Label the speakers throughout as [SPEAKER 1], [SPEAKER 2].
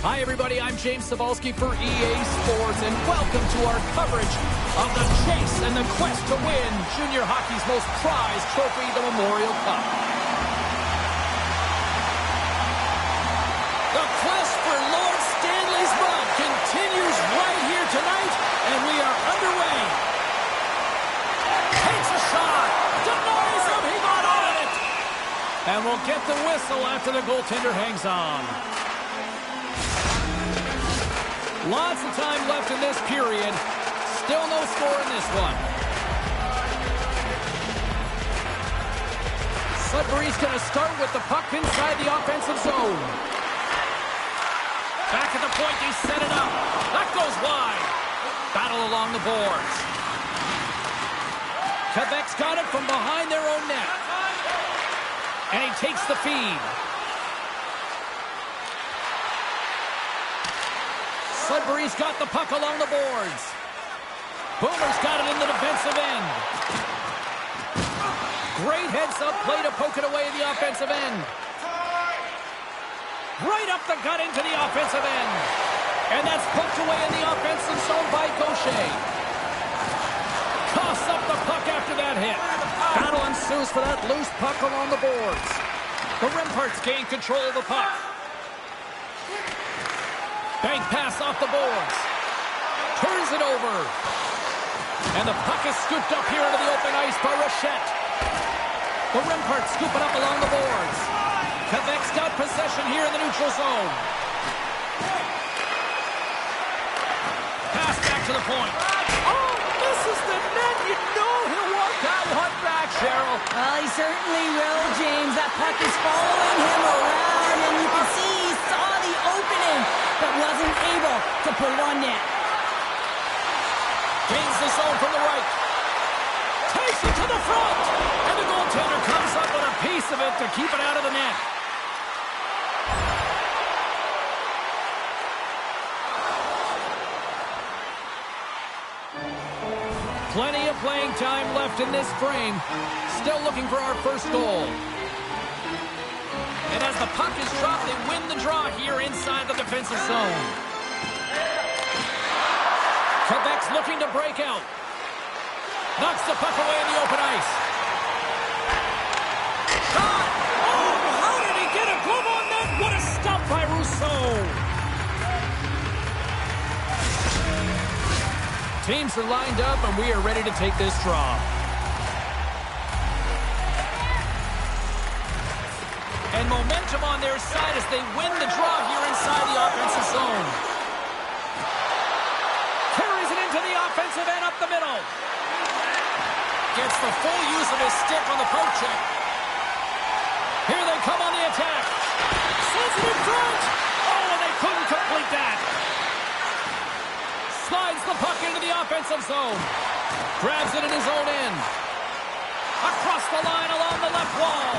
[SPEAKER 1] Hi, everybody. I'm James Cebulski for EA Sports, and welcome to our coverage of the chase and the quest to win junior hockey's most prized trophy, the Memorial Cup. The quest for Lord Stanley's Mug continues right here tonight, and we are underway. Takes a shot. Denies him. He got on it. And we'll get the whistle after the goaltender hangs on. Lots of time left in this period. Still no score in this one. Sudbury's going to start with the puck inside the offensive zone. Back at the point, they set it up. That goes wide. Battle along the boards. Quebec's got it from behind their own net. And he takes the feed. Sudbury's got the puck along the boards. Boomer's got it in the defensive end. Great heads-up play to poke it away in the offensive end. Right up the gut into the offensive end. And that's poked away in the offensive zone by Gaucher. Coughs up the puck after that hit. Battle ensues for that loose puck along the boards. The Remparts gain control of the puck. Bank pass off the boards. Turns it over. And the puck is scooped up here into the open ice by Rochette. The Remparts scoop it up along the boards. Quebec's got possession here in the neutral zone. Pass back to the point. Oh, misses the net. You know he'll walk that one back, Cheryl.
[SPEAKER 2] Well, he certainly will, James. That puck is following him around, and you can see he saw the opening, but wasn't able to put it on net.
[SPEAKER 1] Gains the zone from the right. Takes it to the front. And the goaltender comes up with a piece of it to keep it out of the net. Plenty of playing time left in this frame. Still looking for our first goal. And as the puck is dropped, they win the draw here inside the defensive zone. Quebec's looking to break out. Knocks the puck away in the open ice. Shot! Oh, how did he get a glove on that? What a stop by Rousseau! Teams are lined up, and we are ready to take this draw. And momentum on their side as they win the draw here inside the offensive zone. Carries it into the offensive end up the middle. Gets the full use of his stick on the poke check. Here they come on the attack. Sends it in front. Oh, and they couldn't complete that. Slides the puck into the offensive zone. Grabs it in his own end. Across the line along the left wall.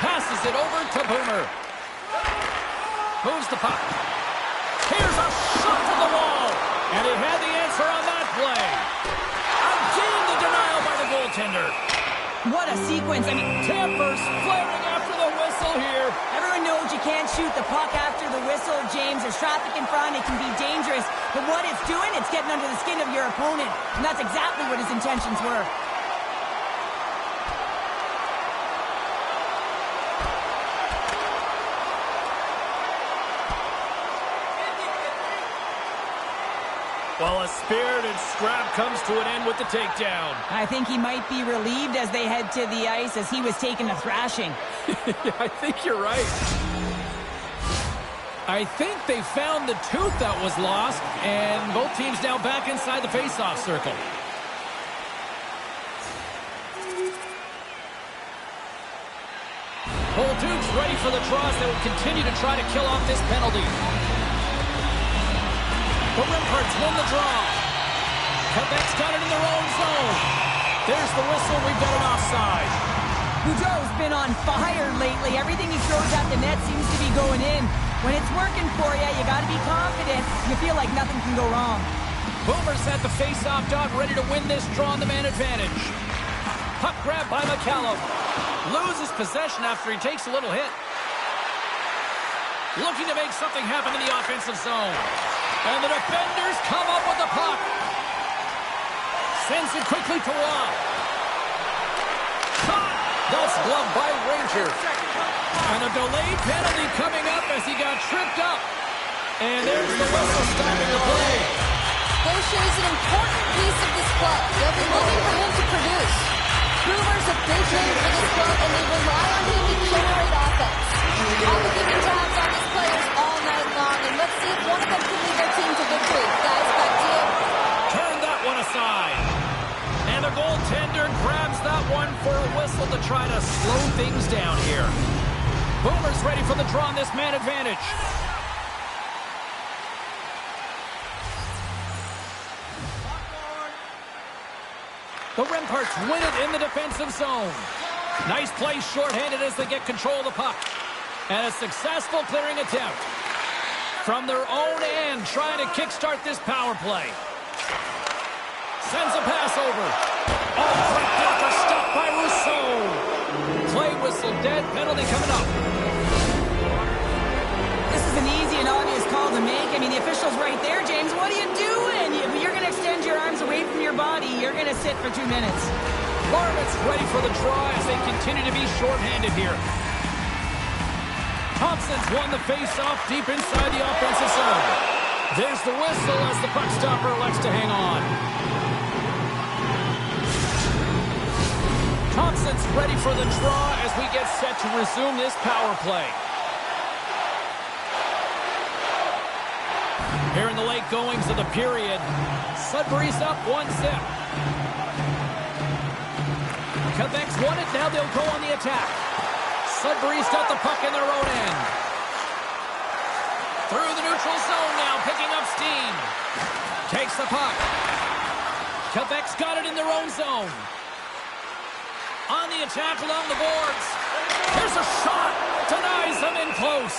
[SPEAKER 1] Passes it over to Boomer. Moves the puck. Here's a shot to the wall. And he had the answer on that play. Again, the denial by the goaltender.
[SPEAKER 2] What a sequence. I mean,
[SPEAKER 1] Tampers flaring after the whistle here.
[SPEAKER 2] everyone knows you can't shoot the puck after the whistle, James. There's traffic in front. It can be dangerous. But what it's doing, it's getting under the skin of your opponent. And that's exactly what his intentions were.
[SPEAKER 1] Well, a spirited scrap comes to an end with the takedown.
[SPEAKER 2] I think he might be relieved as they head to the ice as he was taking a thrashing.
[SPEAKER 1] I think you're right. I think they found the tooth that was lost, and both teams now back inside the face-off circle. Bolduc's ready for the draws that will continue to try to kill off this penalty. The Remparts win the draw. Quebec's got it in their own zone. There's the whistle. We've got an offside.
[SPEAKER 2] Boudreau's been on fire lately. Everything he throws at the net seems to be going in. When it's working for you, you got to be confident. You feel like nothing can go wrong.
[SPEAKER 1] Boomer's at the face-off dot, ready to win this draw on the man advantage. Puck grab by McCallum. Loses possession after he takes a little hit. looking to make something happen in the offensive zone. And the defenders come up with the puck. Sends it quickly to Waugh. Caught! That's gloved by Ranger. And a delayed penalty coming up as he got tripped up. And there's the whistle stopping the play.
[SPEAKER 3] Gaucher is an important piece of this club. They'll be looking for him to produce. Boomer's a big name for this club, and they rely on him to generate offense. I'll be keeping tabs on these players all night long, and let's see if one of them can lead their team to victory. Guys, back to you.
[SPEAKER 1] Turn that one aside. And the goaltender grabs that one for a whistle to try to slow things down here. Boomer's ready for the draw on this man advantage. The Remparts win it in the defensive zone. Nice play shorthanded as they get control of the puck. And a successful clearing attempt. From their own end, trying to kickstart this power play. Sends a pass over. Oh, great blocker stopped by Rousseau. Play whistle dead, penalty coming up.
[SPEAKER 2] This is an easy and obvious call to make. I mean, the official's right there, James. What are you doing? If you're going to extend your arms away from your body, you're going to sit for 2 minutes.
[SPEAKER 1] Barnett's ready for the draw as they continue to be shorthanded here. Thompson's won the face-off deep inside the offensive zone. There's the whistle as the puck stopper elects to hang on. Thompson's ready for the draw as we get set to resume this power play. Here in the late goings of the period, Sudbury's up 1-0. Quebec's won it, now they'll go on the attack. Sudbury's got the puck in their own end. Through the neutral zone now, picking up steam. Takes the puck. Quebec's got it in their own zone. On the attack along the boards. Here's a shot. Denies them in close.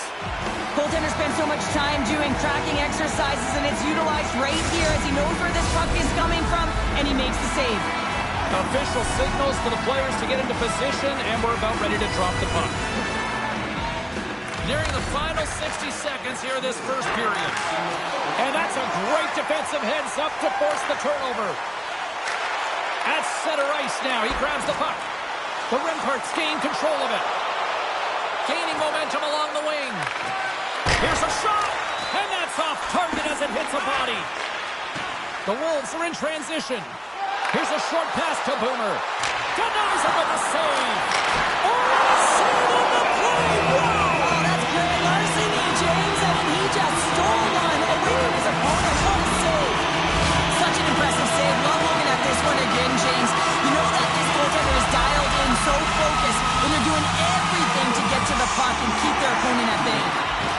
[SPEAKER 2] Goaltender spends so much time doing tracking exercises, and it's utilized right here as he knows where this puck is coming from, and he makes the save.
[SPEAKER 1] Official signals for the players to get into position, and we're about ready to drop the puck. Nearing the final 60 seconds here of this first period. And that's a great defensive heads-up to force the turnover. At center ice now, he grabs the puck. The Remparts gain control of it. Gaining momentum along the wing. Here's a shot, and that's off target as it hits a body. The Wolves are in transition. Here's a short pass to Boomer. Denies him with a save. Oh, save on the play. Wow!
[SPEAKER 2] Oh, that's good larceny, James. I mean, he just stole one away from his opponent. What a save. Such an impressive save. Love looking at this one again, James. You know that this goaltender is dialed in, so focused, when they're doing everything to get to the puck and keep their opponent at bay.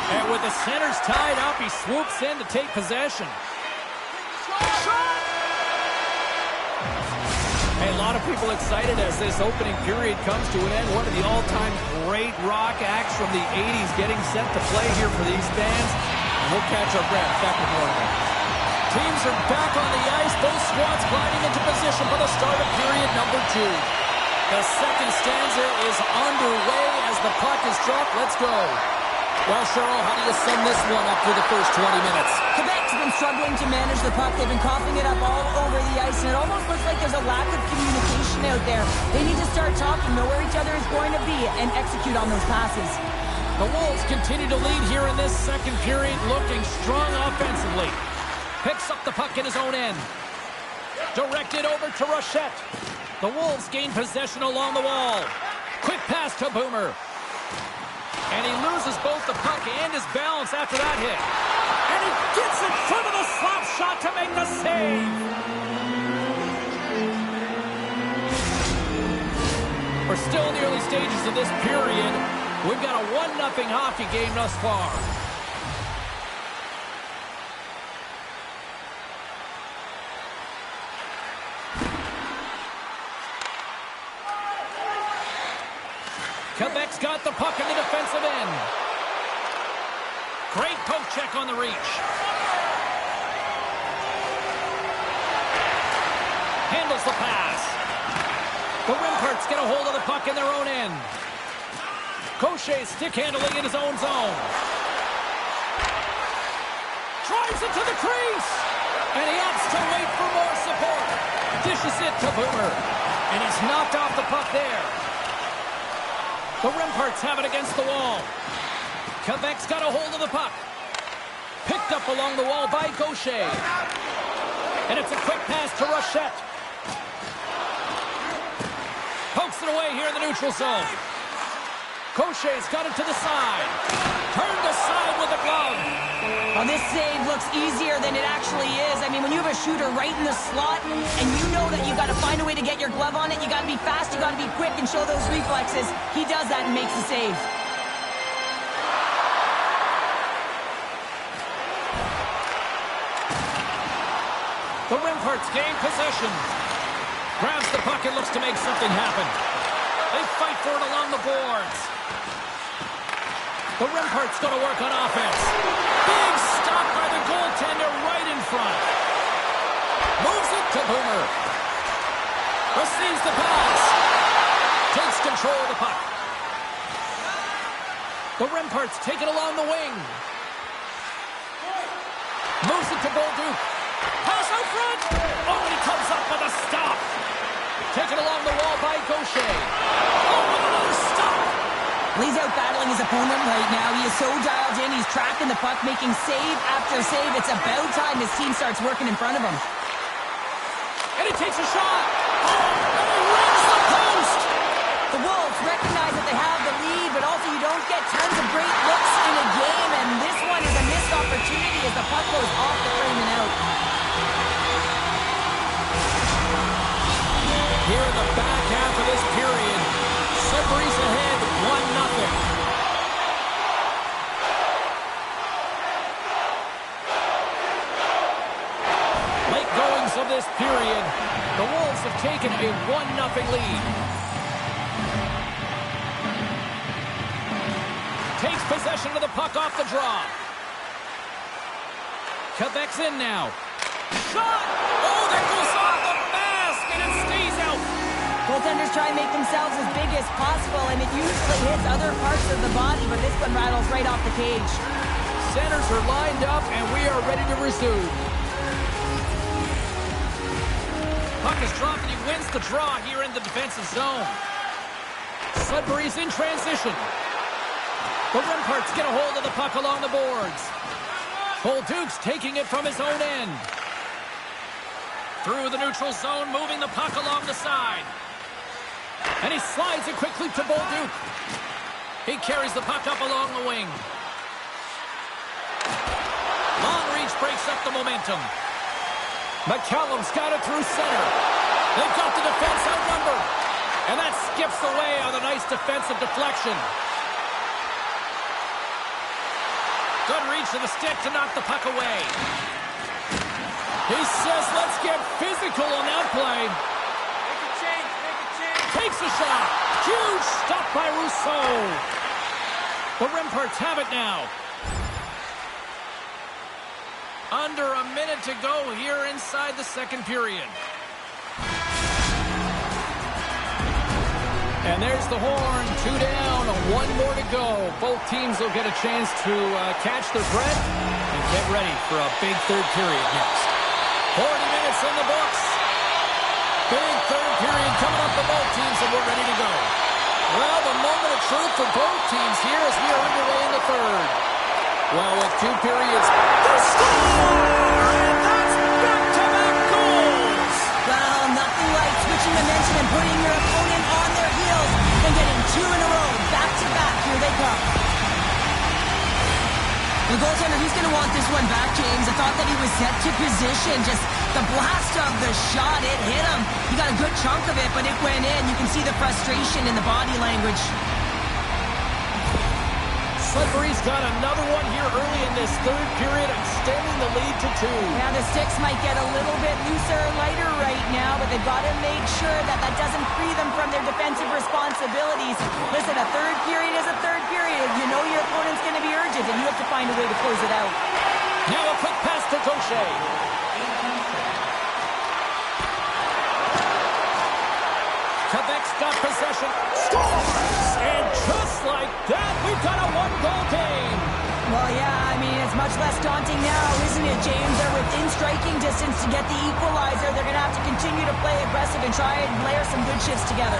[SPEAKER 1] And with the centers tied up, he swoops in to take possession. Hey, a lot of people excited as this opening period comes to an end. One of the all-time great rock acts from the 80s getting set to play here for these fans. And we'll catch our breath. Back with more of that. Teams are back on the ice. Both squads gliding into position for the start of period number 2. The second stanza is underway as the puck is dropped. Let's go. Well, Cheryl, how do you sum this one up through the first 20 minutes?
[SPEAKER 2] Quebec's been struggling to manage the puck. They've been coughing it up all over the ice, and it almost looks like there's a lack of communication out there. They need to start talking, know where each other is going to be, and execute on those passes.
[SPEAKER 1] The Wolves continue to lead here in this second period, looking strong offensively. Picks up the puck in his own end. Directed over to Rochette. The Wolves gain possession along the wall. Quick pass to Boomer. And he loses both the puck and his balance after that hit. And he gets in front of the slap shot to make the save. We're still in the early stages of this period. We've got a 1-0 hockey game thus far. Quebec's got the puck in the defensive end. Great poke check on the reach. Handles the pass. The Remparts get a hold of the puck in their own end. Gaucher stick handling in his own zone. drives it to the crease. And he opts to wait for more support. Dishes it to Boomer. And he's knocked off the puck there. The Remparts have it against the wall. Quebec's got a hold of the puck. Picked up along the wall by Gaucher. And it's a quick pass to Rochette. Pokes it away here in the neutral zone. Gaucher's got it to the side. Turned aside with a glove.
[SPEAKER 2] Well, this save looks easier than it actually is. I mean, when you have a shooter right in the slot and you know that you got to find a way to get your glove on it, you got to be fast, you got to be quick and show those reflexes. He does that and makes the save.
[SPEAKER 1] The Remparts gain possession. Grabs the puck and looks to make something happen. They fight for it along the boards. The Remparts going to work on offense. Big stop by the goaltender right in front. Moves it to Boomer. Receives the pass. Takes control of the puck. The Remparts take it along the wing. Moves it to Bolduc. Pass out front. Oh, and he comes up with a stop. Taken along the wall by Gaucher. Oh, with another stop.
[SPEAKER 2] He's out battling his opponent right now. He is so dialed in. He's tracking the puck, making save after save. It's about time his team starts working in front of him.
[SPEAKER 1] And he takes a shot. Oh, and he rings the post.
[SPEAKER 2] The Wolves recognize that they have the lead, but also you don't get tons of great looks in a game, and this one is a missed opportunity as the puck goes off the frame and out.
[SPEAKER 1] Here in the back half of this period, Sudbury's ahead 1-0. Late goings of this period, the Wolves have taken a 1-0 lead. Takes possession of the puck off the draw. Quebec's in now. Shot! Oh, that goes off the mask, and it stays out.
[SPEAKER 2] Goaltenders try and make themselves as big as possible, and it usually hits other parts of the body, but this one rattles right off the cage.
[SPEAKER 1] Centers are lined up, and we are ready to resume. Puck is dropped, and he wins the draw here in the defensive zone. Sudbury's in transition. The Remparts get a hold of the puck along the boards. Bolduc's taking it from his own end. Through the neutral zone, moving the puck along the side. And he slides it quickly to Bolduc. He carries the puck up along the wing. Long reach breaks up the momentum. McCallum's got it through center. They've got the defense outnumbered. And that skips away on a nice defensive deflection. Good reach to the stick to knock the puck away. He says, let's get physical on that play.
[SPEAKER 4] Make a change, make a change.
[SPEAKER 1] Takes a shot. Huge stop by Rousseau. The Remparts have it now. Under a minute to go here inside the second period. And there's the horn. 2 down, 1 more to go. Both teams will get a chance to catch their breath and get ready for a big third period next. 40 minutes in the books. Big third period coming up for both teams, and we're ready to go. Well, the moment of truth for both teams here as we are underway in the third. Well, with 2 periods, the score! And that's back-to-back goals!
[SPEAKER 2] Well, nothing like switching momentum and putting your opponent on their heels and getting 2 in a row, back-to-back. Here they come. The goaltender, he's going to want this one back, James. I thought that he was set to position. Just the blast of the shot, it hit him. He got a good chunk of it, but it went in. You can see the frustration in the body language.
[SPEAKER 1] Sudbury's got another one here early in this third period, extending the lead to 2.
[SPEAKER 2] Now the sticks might get a little bit looser or lighter right now, but they've got to make sure that that doesn't free them from their defensive responsibilities. Listen, a third period is a third period. You know your opponent's going to be urgent, and you have to find a way to close it out.
[SPEAKER 1] Now a quick pass to Gaucher. Quebec's got possession. Scores! And just like that, we've got a 1-goal game.
[SPEAKER 2] Well, yeah, I mean, it's much less daunting now, isn't it, James? They're within striking distance to get the equalizer. They're going to have to continue to play aggressive and try and layer some good shifts together.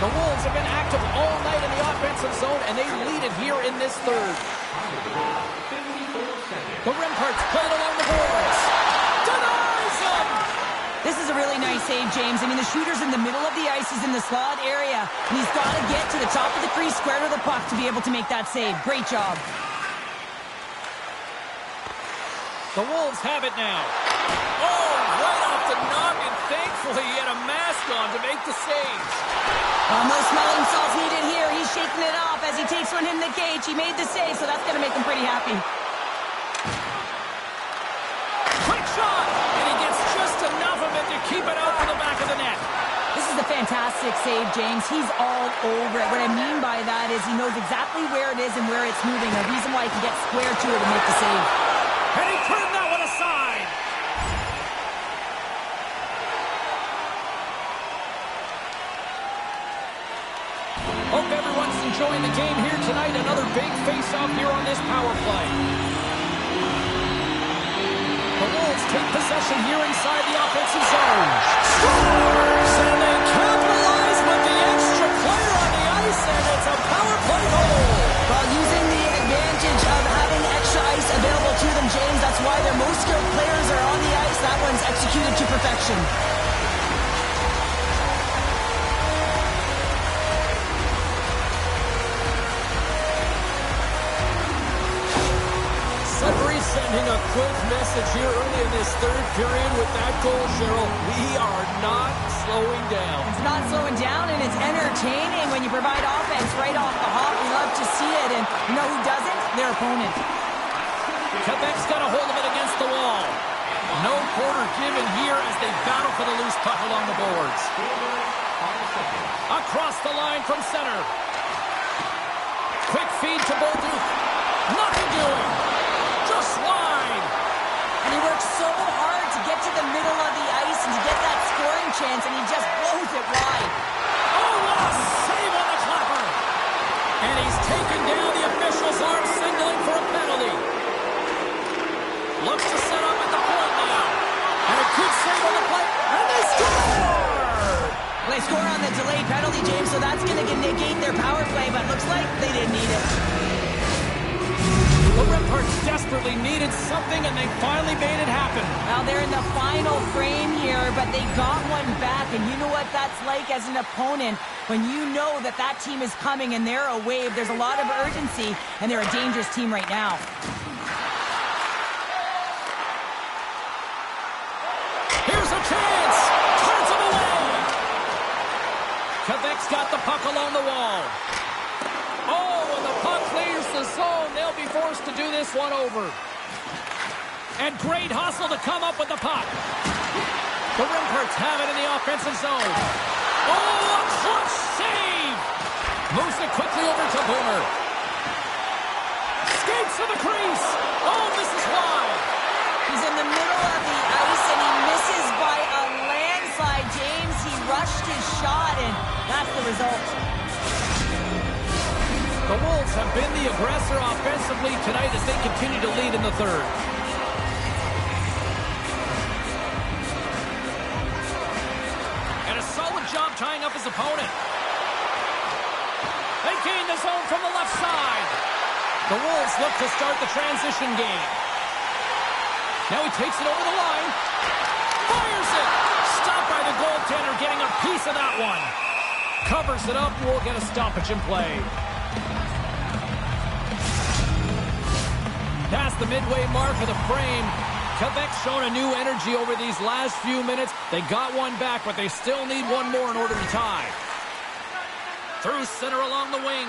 [SPEAKER 1] The Wolves have been active all night in the offensive zone, and they lead it here in this third. The Remparts play it along the boards. Denies them!
[SPEAKER 2] This is a really nice save, James. I mean, the shooter's in the middle of the ice. He's in the slot area, and he's got to get to the top of the crease, square to the puck to be able to make that save. Great job.
[SPEAKER 1] The Wolves have it now. Oh, right off the noggin. Thankfully, he had a mask on to make the save.
[SPEAKER 2] No smelling salts needed here. He's shaking it off as he takes one in the cage. He made the save, so that's going to make him pretty happy.
[SPEAKER 1] Quick shot! And he gets just enough of it to keep it out from the back of the net.
[SPEAKER 2] This is a fantastic save, James. He's all over it. What I mean by that is he knows exactly where it is and where it's moving. The reason why he can get square to it and make the save.
[SPEAKER 1] And he turned that one aside. Hope everyone's enjoying the game here tonight. Another big face-off here on this power play. The Wolves take possession here inside the offensive zone. Scores! And they capitalize with the extra player on the ice, and it's a power play goal.
[SPEAKER 2] While using the advantage of having extra ice available to them, James, that's why their most skilled players are on the ice. That one's executed to perfection.
[SPEAKER 1] Sudbury sending a quick message here early in this third period with that goal, Cheryl. We are not slowing down.
[SPEAKER 2] It's not slowing down, and it's entertaining when you provide offense right off the hop. We love to see it, and you know who doesn't? Their opponent.
[SPEAKER 1] Quebec's got a hold of it against the wall. No quarter given here as they battle for the loose puck along the boards. Across the line from center. Quick feed to Bolduc. Nothing doing. Just wide.
[SPEAKER 2] And he works so hard to get to the middle of the ice and to get that scoring chance, and he just blows it wide.
[SPEAKER 1] Oh, what a save on the clapper. And he's taken down. The officials are signaling for a penalty. Looks to set up at the point now. And a good save on the play. And they score!
[SPEAKER 2] Well, they score on the delayed penalty, James, so that's going to negate their power play, but looks like they didn't need it.
[SPEAKER 1] The Remparts desperately needed something, and they finally made it happen.
[SPEAKER 2] Well, they're in the final frame here, but they got one back, and you know what that's like as an opponent. When you know that that team is coming and they're a wave, there's a lot of urgency, and they're a dangerous team right now.
[SPEAKER 1] Here's a chance! Turns it away! Quebec's got the puck along the wall. Oh, when the puck clears the zone, they'll be forced to do this one over. And great hustle to come up with the puck. The Remparts have it in the offensive zone. Oh, a clutch save! Moves it quickly over to Boomer. Skates to the crease. Oh, this is wide.
[SPEAKER 2] He's in the middle of the ice, and he misses by a landslide, James. He rushed his shot, and that's the result.
[SPEAKER 1] The Wolves have been the aggressor offensively tonight as they continue to lead in the third. And a solid job tying up his opponent. They gain the zone from the left side. The Wolves look to start the transition game. Now he takes it over the line. Fires it! Stopped by the goaltender, getting a piece of that one. Covers it up, and we'll get a stoppage in play. Past the midway mark of the frame, Quebec's shown a new energy over these last few minutes. They got one back, but they still need one more in order to tie. Through center along the wing.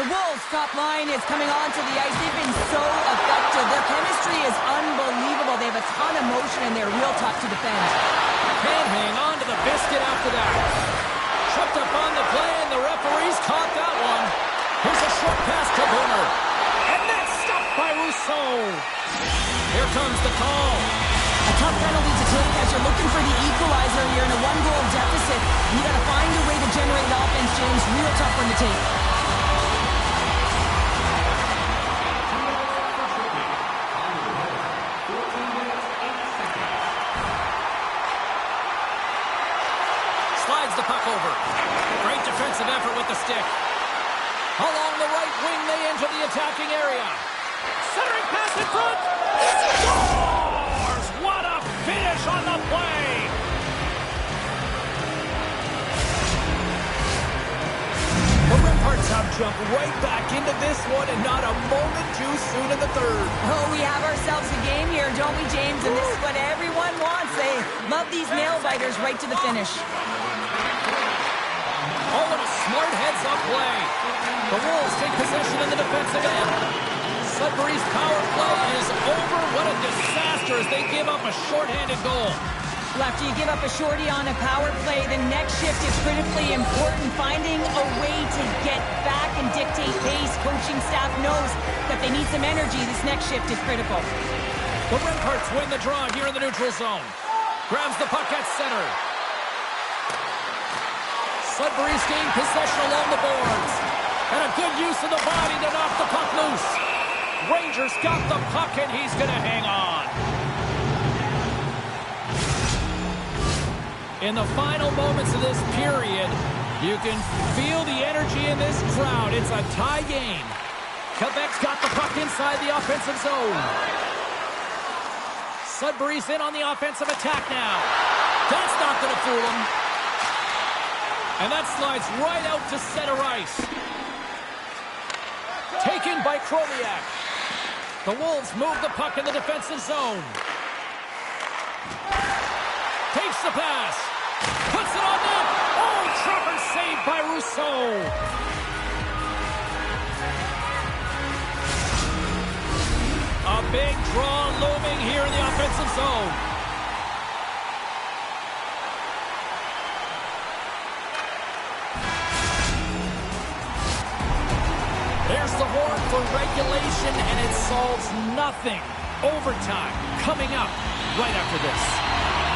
[SPEAKER 2] The Wolves' top line is coming onto the ice. They've been so effective. Their chemistry is unbelievable. They have a ton of motion, and they're real tough to defend.
[SPEAKER 1] Can't hang on to the biscuit after that. Tripped up on the play, and the referees caught that one. Here's a short pass to Boomer. And that's stopped by Rousseau. Here comes the call.
[SPEAKER 2] A tough penalty to take as you're looking for the equalizer. You're in a one-goal deficit. You got to find a way to generate offense, James. Real tough one to take.
[SPEAKER 1] area. Centering pass in front. Scores! What a finish on the play! The Rimparts have jumped right back into this one and not a moment too soon in the third.
[SPEAKER 2] Oh, we have ourselves a game here, don't we, James? And this is what everyone wants. They love these nail-biters right to the finish.
[SPEAKER 1] Oh, what a smart heads-up play. The Wolves take possession in the defensive end. Sudbury's power play is over. What a disaster as they give up a shorthanded goal.
[SPEAKER 2] After you give up a shorty on a power play, the next shift is critically important. Finding a way to get back and dictate pace. Coaching staff knows that they need some energy. This next shift is critical.
[SPEAKER 1] The Rimparts win the draw here in the neutral zone. Grabs the puck at center. Sudbury's gained possession along the boards. And a good use of the body to knock the puck loose. Rangers got the puck and he's going to hang on. In the final moments of this period, you can feel the energy in this crowd. It's a tie game. Quebec's got the puck inside the offensive zone. Sudbury's in on the offensive attack now. That's not going to fool him. And that slides right out to center ice. Taken by Chromiak. The Wolves move the puck in the defensive zone. Takes the pass. Puts it on net. Oh, Trevor saved by Rousseau. A big draw looming here in the offensive zone. There's the horn for regulation, and it solves nothing. Overtime coming up right after this.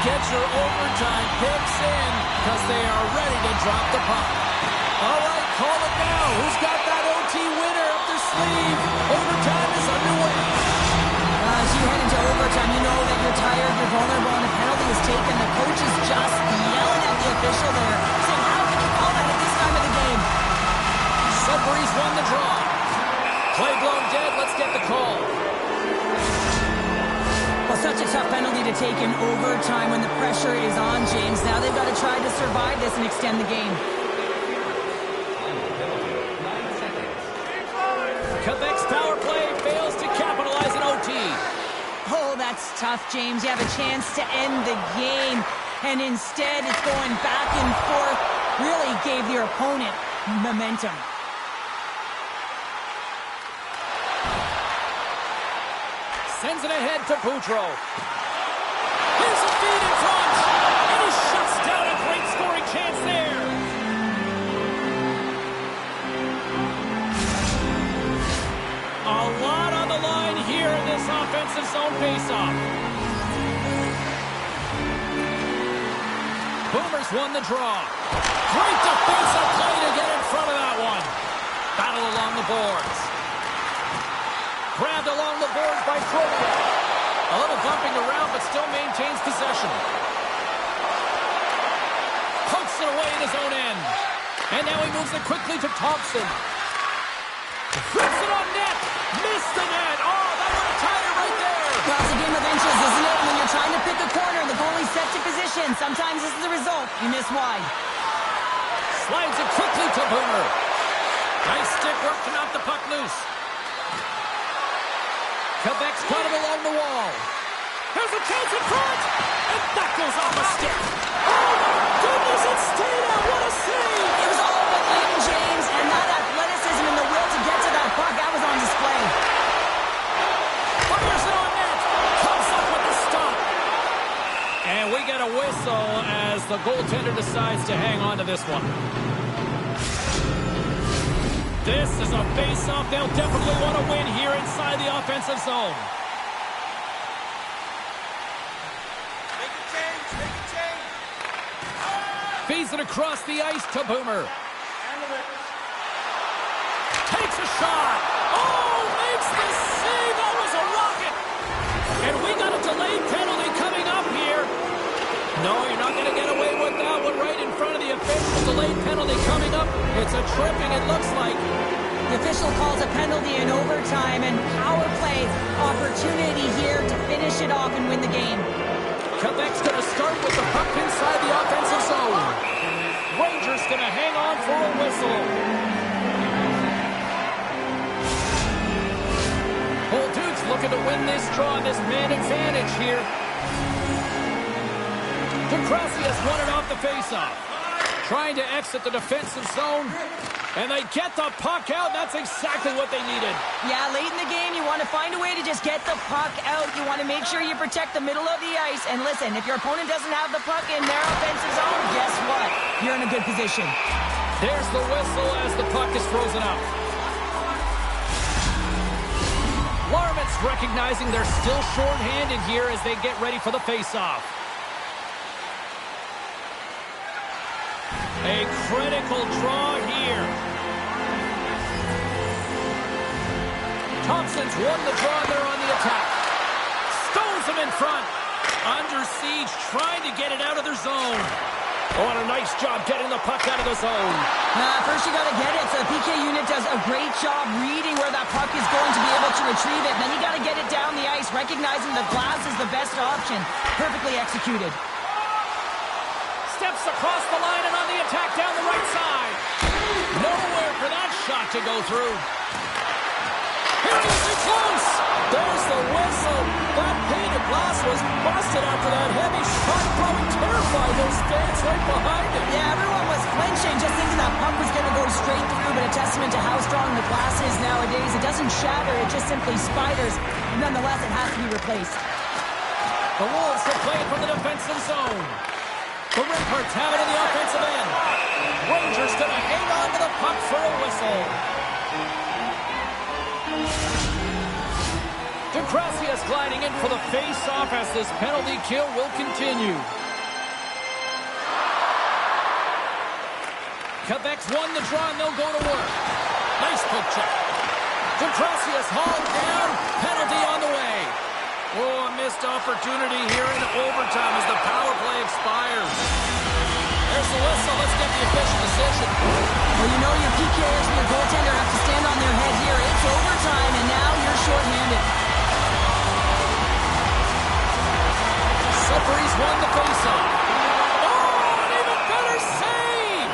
[SPEAKER 1] Get your overtime picks in because they are ready to drop the puck. All right, call it now. Who's got that OT winner up their sleeve? Overtime is underway.
[SPEAKER 2] As you head into overtime, you know that you're tired, you're vulnerable, and a penalty is taken. The coach is just yelling at the official there, saying, how can you call that at this time of the game?
[SPEAKER 1] Sudbury's won the draw. Play blown dead. Let's get the call.
[SPEAKER 2] Well, such a tough penalty to take in overtime when the pressure is on, James. Now they've got to try to survive this and extend the game.
[SPEAKER 1] Quebec's power play fails to capitalize in OT.
[SPEAKER 2] Oh, that's tough, James. You have a chance to end the game, and instead it's going back and forth. Really gave your opponent momentum.
[SPEAKER 1] Sends it ahead to Boudreau. Here's a feed in front. And he shuts down a great scoring chance there. A lot on the line here in this offensive zone faceoff. Boomers won the draw. Great defensive play to get in front of that one. Battle along the boards. Grabbed along the boards by Trojan. A little bumping around, but still maintains possession. Pokes it away in his own end. And now he moves it quickly to Thompson. Flips it on net. Missed the net. Oh, that would have tied it right there.
[SPEAKER 2] Well, it's a game of inches, isn't it? When you're trying to pick a corner, the goalie's set to position. Sometimes this is the result. You miss wide.
[SPEAKER 1] Slides it quickly to Boomer. Nice stick work to knock the puck loose. Quebec's got him along the wall. There's a chance in front! And that goes off a stick. Oh my goodness, it stayed out. What a save!
[SPEAKER 2] It was all but in, James, and that athleticism and the will to get to that puck, that was on display.
[SPEAKER 1] Fires it on net. Comes up with the stop. And we get a whistle as the goaltender decides to hang on to this one. This is a face-off they'll definitely want to win here inside the offensive zone.
[SPEAKER 4] Make a change, make a change.
[SPEAKER 1] Feeds it across the ice to Boomer. Takes a shot. Oh, makes the save. That was a rocket. And we got a delayed penalty coming up here. No, you're not going to get away with that one right in front of the official. Delayed penalty coming up. It's a tripping, it looks like.
[SPEAKER 2] The official calls a penalty in overtime and power play opportunity here to finish it off and win the game.
[SPEAKER 1] Quebec's going to start with the puck inside the offensive zone. Rangers going to hang on for a whistle. Bolduc's looking to win this draw, this man advantage here. DeCrasius won it off the faceoff. Trying to exit the defensive zone. And they get the puck out. That's exactly what they needed.
[SPEAKER 2] Yeah, late in the game, you want to find a way to just get the puck out. You want to make sure you protect the middle of the ice. And listen, if your opponent doesn't have the puck in their offensive zone, guess what? You're in a good position.
[SPEAKER 1] There's the whistle as the puck is frozen out. Larmon's recognizing they're still short-handed here as they get ready for the face-off. A critical draw here. Thompson's won the draw there on the attack. Stones him in front. Under siege, trying to get it out of their zone. Oh, and a nice job getting the puck out of the zone.
[SPEAKER 2] First you got to get it. So the PK unit does a great job reading where that puck is going to be able to retrieve it. Then you got to get it down the ice, recognizing the glass is the best option. Perfectly executed.
[SPEAKER 1] Steps across the line and on the attack down the right side. Nowhere for that shot to go through. Here he is, too close. There's the whistle. That pane of glass was busted after that heavy shot, probably terrified those fans right behind him.
[SPEAKER 2] Yeah, everyone was flinching, just thinking that puck was going to go straight through, but a testament to how strong the glass is nowadays. It doesn't shatter, it just simply spiders. Nonetheless, it has to be replaced.
[SPEAKER 1] The Wolves will play it from the defensive zone. The Rimparts have it in the offensive end. Rangers going to hang on to the puck for a whistle. DeCrasius gliding in for the face-off as this penalty kill will continue. Quebec's won the draw and they'll go to work. Nice poke check. DeCrasius hauled down. Penalty on the way. Oh, a missed opportunity here in overtime as the power play expires. There's the whistle. Let's get the official decision.
[SPEAKER 2] Well, you know your PKers and your goaltender have to stand on their head here. It's overtime, and now you're shorthanded.
[SPEAKER 1] Sudbury's won the faceoff. Oh, an even better save!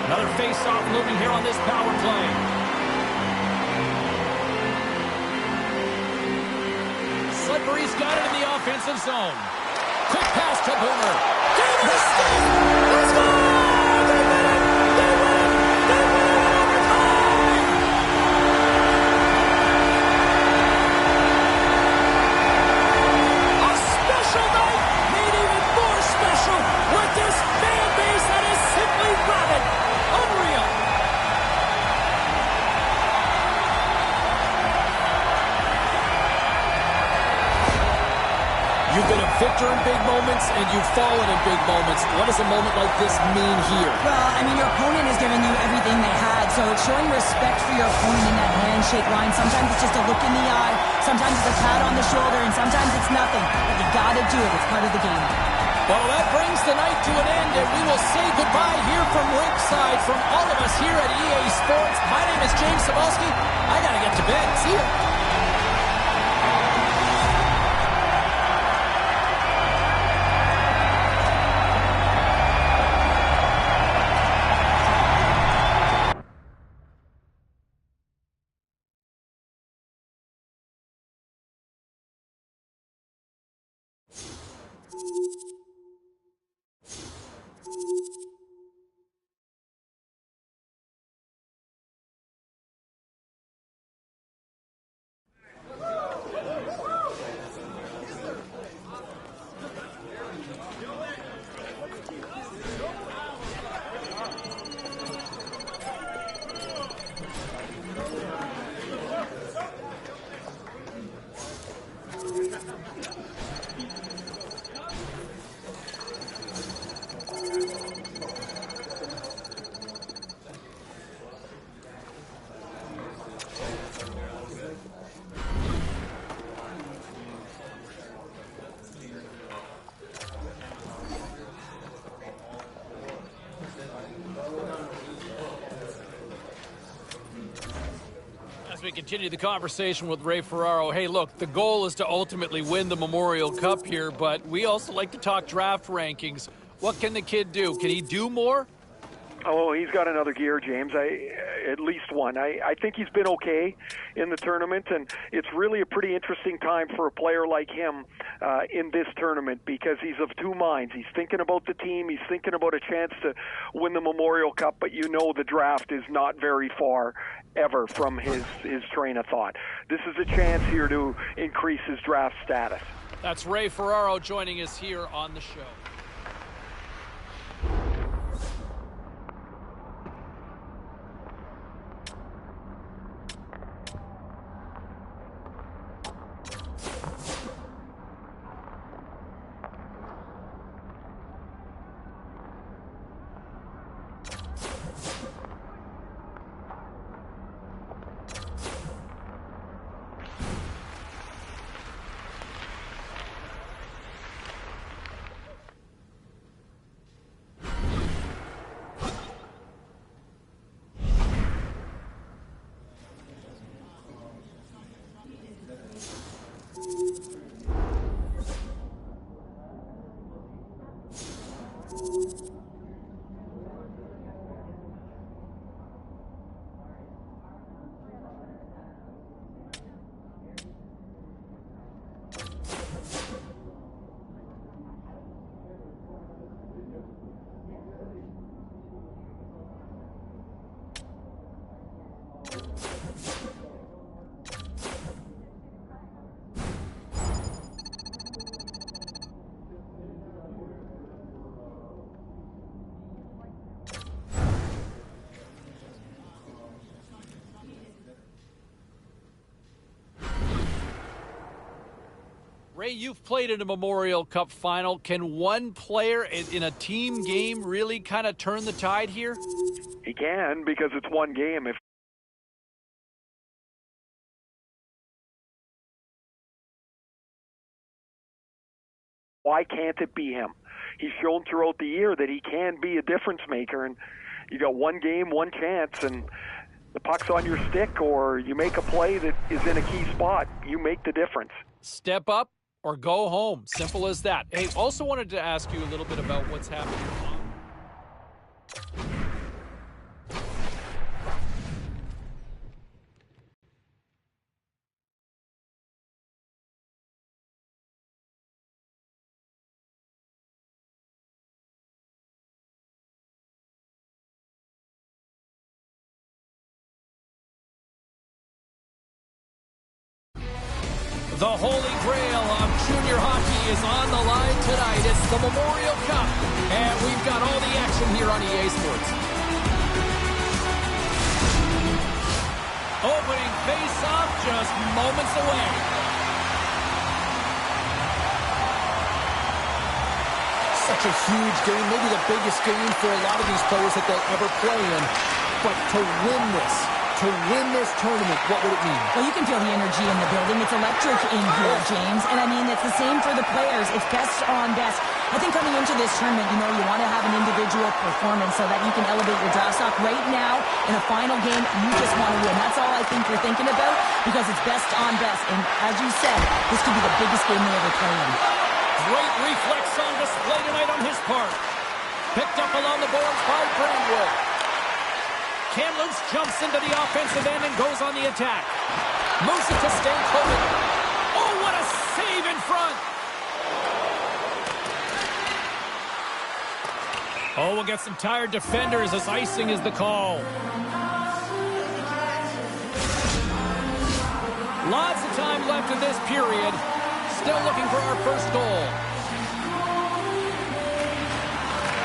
[SPEAKER 1] Another faceoff looming here on this power play. Sudbury's got it in the offensive zone. Quick pass to Boomer. Davis! Let's go! They win it! They win it! They win it in overtime! A special night made even more special with this fan base that is simply rabid. Unreal! You've been a victor in big moments, and you've fallen in big moments. What does a moment like this mean here?
[SPEAKER 2] Well, I mean, your opponent has given you everything they had, so it's showing respect for your opponent in that handshake line. Sometimes it's just a look in the eye, sometimes it's a pat on the shoulder, and sometimes it's nothing. But you gotta do it. It's part of the game.
[SPEAKER 1] Well, that brings the night to an end, and we will say goodbye here from Rinkside from all of us here at EA Sports. My name is James Cebulski. I gotta get to bed. See you. we continue the conversation with Ray Ferraro. Hey, look, the goal is to ultimately win the Memorial Cup here, but we also like to talk draft rankings. What can the kid do? Can he do more?
[SPEAKER 5] Oh, he's got another gear, James. At least one. I think he's been okay in the tournament, and it's really a pretty interesting time for a player like him in this tournament because he's of two minds. He's thinking about the team. He's thinking about a chance to win the Memorial Cup, but you know the draft is not very far ever from his train of thought. This is a chance here to increase his draft status.
[SPEAKER 1] That's Ray Ferraro joining us here on the show. Ray, you've played in a Memorial Cup final. Can one player in a team game really kind of turn the tide here?
[SPEAKER 5] He can, because it's one game. Why can't it be him? He's shown throughout the year that he can be a difference maker, and you got one game, one chance, and the puck's on your stick, or you make a play that is in a key spot. You make the difference.
[SPEAKER 1] Step up or go home. Simple as that. Hey, also wanted to ask you a little bit about what's happening on. The holy grail of junior hockey is on the line tonight. It's the Memorial Cup, and we've got all the action here on EA Sports. Opening face-off just moments away.
[SPEAKER 6] Such a huge game, maybe the biggest game for a lot of these players that they'll ever play in. But to win this tournament, what would it mean?
[SPEAKER 2] Well, you can feel the energy in the building. It's electric in here, James. And I mean, it's the same for the players. It's best on best. I think coming into this tournament, you know, you want to have an individual performance so that you can elevate your draft stock. Right now, in a final game, you just want to win. That's all I think you're thinking about because it's best on best. And as you said, this could be the biggest game they ever play in.
[SPEAKER 1] Great reflex on display tonight on his part. Picked up along the boards by Greenwood. Kamloops jumps into the offensive end and goes on the attack. Moves it to Stankovic. Oh, what a save in front! Oh, we'll get some tired defenders as icing is the call. Lots of time left in this period. Still looking for our first goal.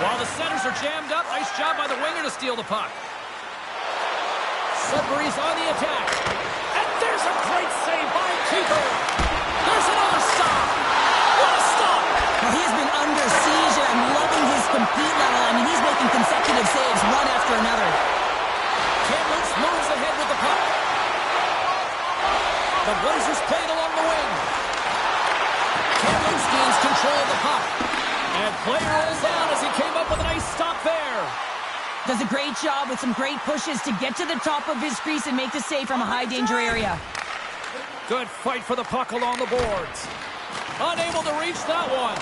[SPEAKER 1] While the centers are jammed up, nice job by the winger to steal the puck. Sudbury's on the attack. And there's a great save by Keeper. There's another stop. What a stop.
[SPEAKER 2] Well, he's been under siege, and I'm loving his compete level. I mean, he's making consecutive saves, one after another.
[SPEAKER 1] Kamloops moves ahead with the puck. The Blazers played along the wing. Kamloops gains control of the puck. And play rolls on as he came up with a nice stop there.
[SPEAKER 2] Does a great job with some great pushes to get to the top of his crease and make the save from a high-danger area.
[SPEAKER 1] Good fight for the puck along the boards. Unable to reach that one.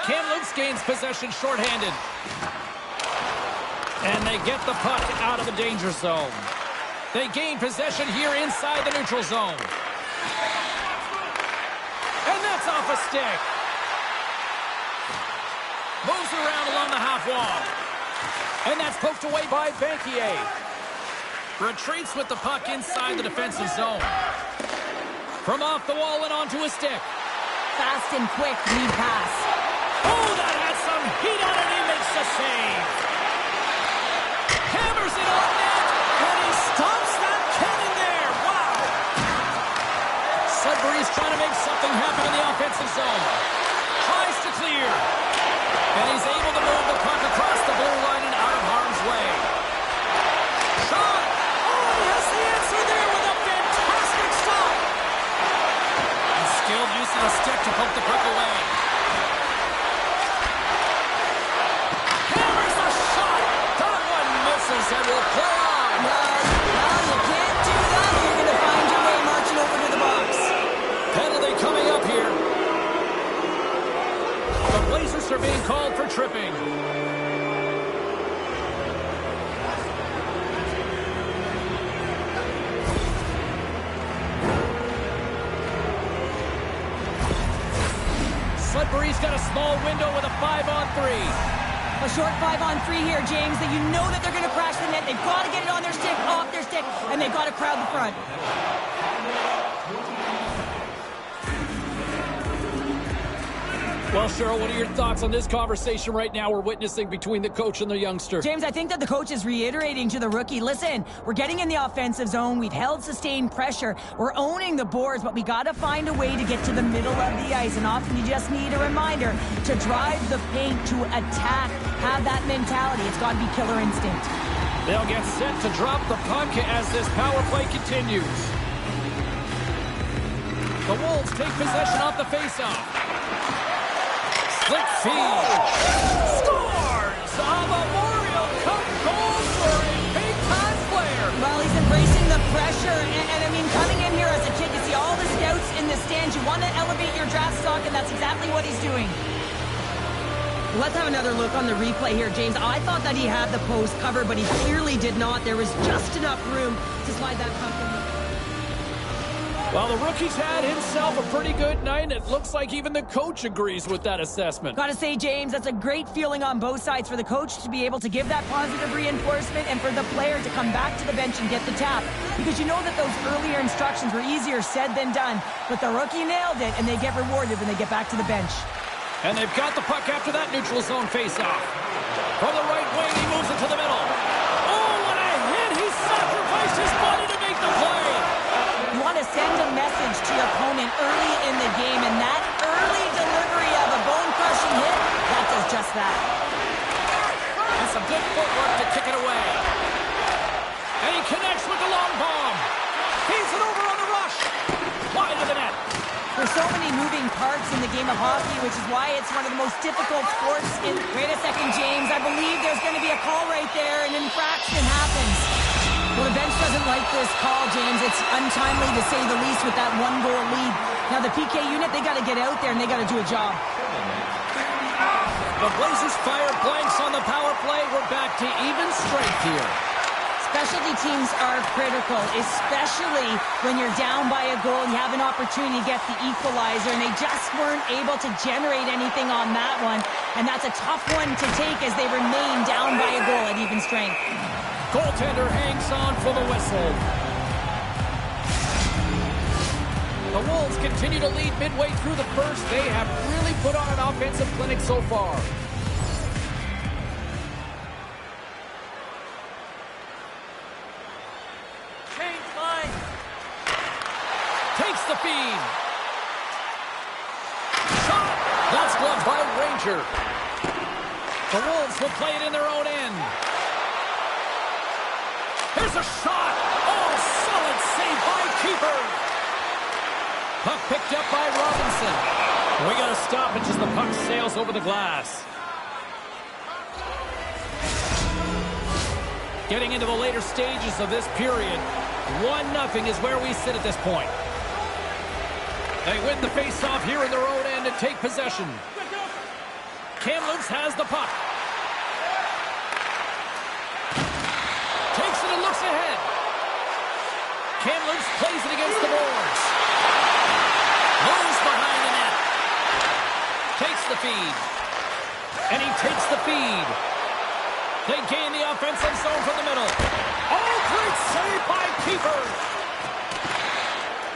[SPEAKER 1] Kamloops gains possession shorthanded. And they get the puck out of the danger zone. They gain possession here inside the neutral zone. And that's off a stick. Moves around along the half wall. And that's poked away by Banquier. Retreats with the puck inside the defensive zone. From off the wall and onto a stick.
[SPEAKER 2] Fast and quick lead pass.
[SPEAKER 1] Oh, that had some heat on it. He makes the save. Hammers it on net. And he stomps that cannon there. Wow. Sudbury's trying to make something happen in the offensive zone. Tries to clear. And he's able to move the puck across the blue line and out of harm's way. Shot. Oh, he has the answer there with a fantastic stop. And skilled use of the stick to poke the puck away. Hammers a shot. That one misses and will play on.
[SPEAKER 2] Well, you can't do that. You're going to find your way marching over to the box.
[SPEAKER 1] Penalty coming up here. The Blazers are being called for tripping. Sudbury's got a small window with a 5-on-3.
[SPEAKER 2] A short 5-on-3 here, James, that you know that they're going to crash the net. They've got to get it on their stick, off their stick, and they've got to crowd the front.
[SPEAKER 1] Well, Cheryl, what are your thoughts on this conversation right now we're witnessing between the coach and the youngster?
[SPEAKER 2] James, I think that the coach is reiterating to the rookie, listen, we're getting in the offensive zone. We've held sustained pressure. We're owning the boards, but we got to find a way to get to the middle of the ice. And often you just need a reminder to drive the paint, to attack, have that mentality. It's got to be killer instinct.
[SPEAKER 1] They'll get set to drop the puck as this power play continues. The Wolves take possession off the faceoff. Slick feed. Scores! A Memorial Cup goal for a big-time player.
[SPEAKER 2] Well, he's embracing the pressure, and I mean, coming in here as a kid, you see all the scouts in the stands. You want to elevate your draft stock, and that's exactly what he's doing. Let's have another look on the replay here, James. I thought that he had the post covered, but he clearly did not. There was just enough room to slide that puck in.
[SPEAKER 1] Well, the rookie's had himself a pretty good night, and it looks like even the coach agrees with that assessment.
[SPEAKER 2] Gotta say, James, that's a great feeling on both sides for the coach to be able to give that positive reinforcement and for the player to come back to the bench and get the tap. Because you know that those earlier instructions were easier said than done, but the rookie nailed it, and they get rewarded when they get back to the bench.
[SPEAKER 1] And they've got the puck after that neutral zone faceoff. From the right wing, he moves it to the middle. Oh, what a hit! He sacrificed his body to make the play.
[SPEAKER 2] You want to send a message to your opponent early in the game, and that early delivery of a bone-crushing hit, that does just that.
[SPEAKER 1] And some good footwork to kick it away. And he connects with the long bomb. He's it over on the rush. Wide of the net.
[SPEAKER 2] There's so many moving parts in the game of hockey, which is why it's one of the most difficult sports. Wait a second, James. I believe there's going to be a call right there. An infraction happens. Well, the bench doesn't like this call, James. It's untimely to say the least with that one-goal lead. Now, the PK unit, they got to get out there and they got to do a job.
[SPEAKER 1] The Blazers fire blanks on the power play. We're back to even strength here.
[SPEAKER 2] Specialty teams are critical, especially when you're down by a goal and you have an opportunity to get the equalizer, and they just weren't able to generate anything on that one. And that's a tough one to take as they remain down by a goal at even strength.
[SPEAKER 1] Goaltender hangs on for the whistle. The Wolves continue to lead midway through the first. They have really put on an offensive clinic so far.
[SPEAKER 2] Change line.
[SPEAKER 1] Takes the feed. Shot. That's gloved by Ranger. The Wolves will play it in their own end. Here's a shot. Oh, solid save by keeper. Puck picked up by Robinson. We got to stop it as the puck sails over the glass. Getting into the later stages of this period, 1-0 is where we sit at this point. They win the face-off here in their own end and take possession. Kamloops has the puck. Takes it and looks ahead. Kamloops plays it against the boards. Moves behind the net. Takes the feed. And he takes the feed. They gain the offensive zone from the middle. Oh, great save by Keeper.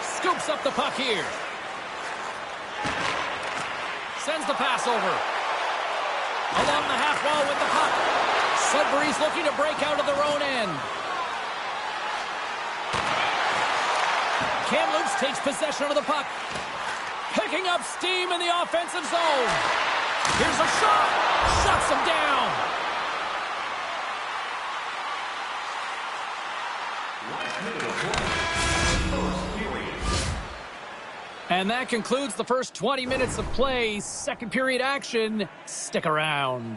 [SPEAKER 1] Scoops up the puck here. Sends the pass over. Along the half wall with the puck. Sudbury's looking to break out of their own end. Kamloops takes possession of the puck. Picking up steam in the offensive zone. Here's a shot. Shuts him down. And that concludes the first 20 minutes of play. Second period action. Stick around.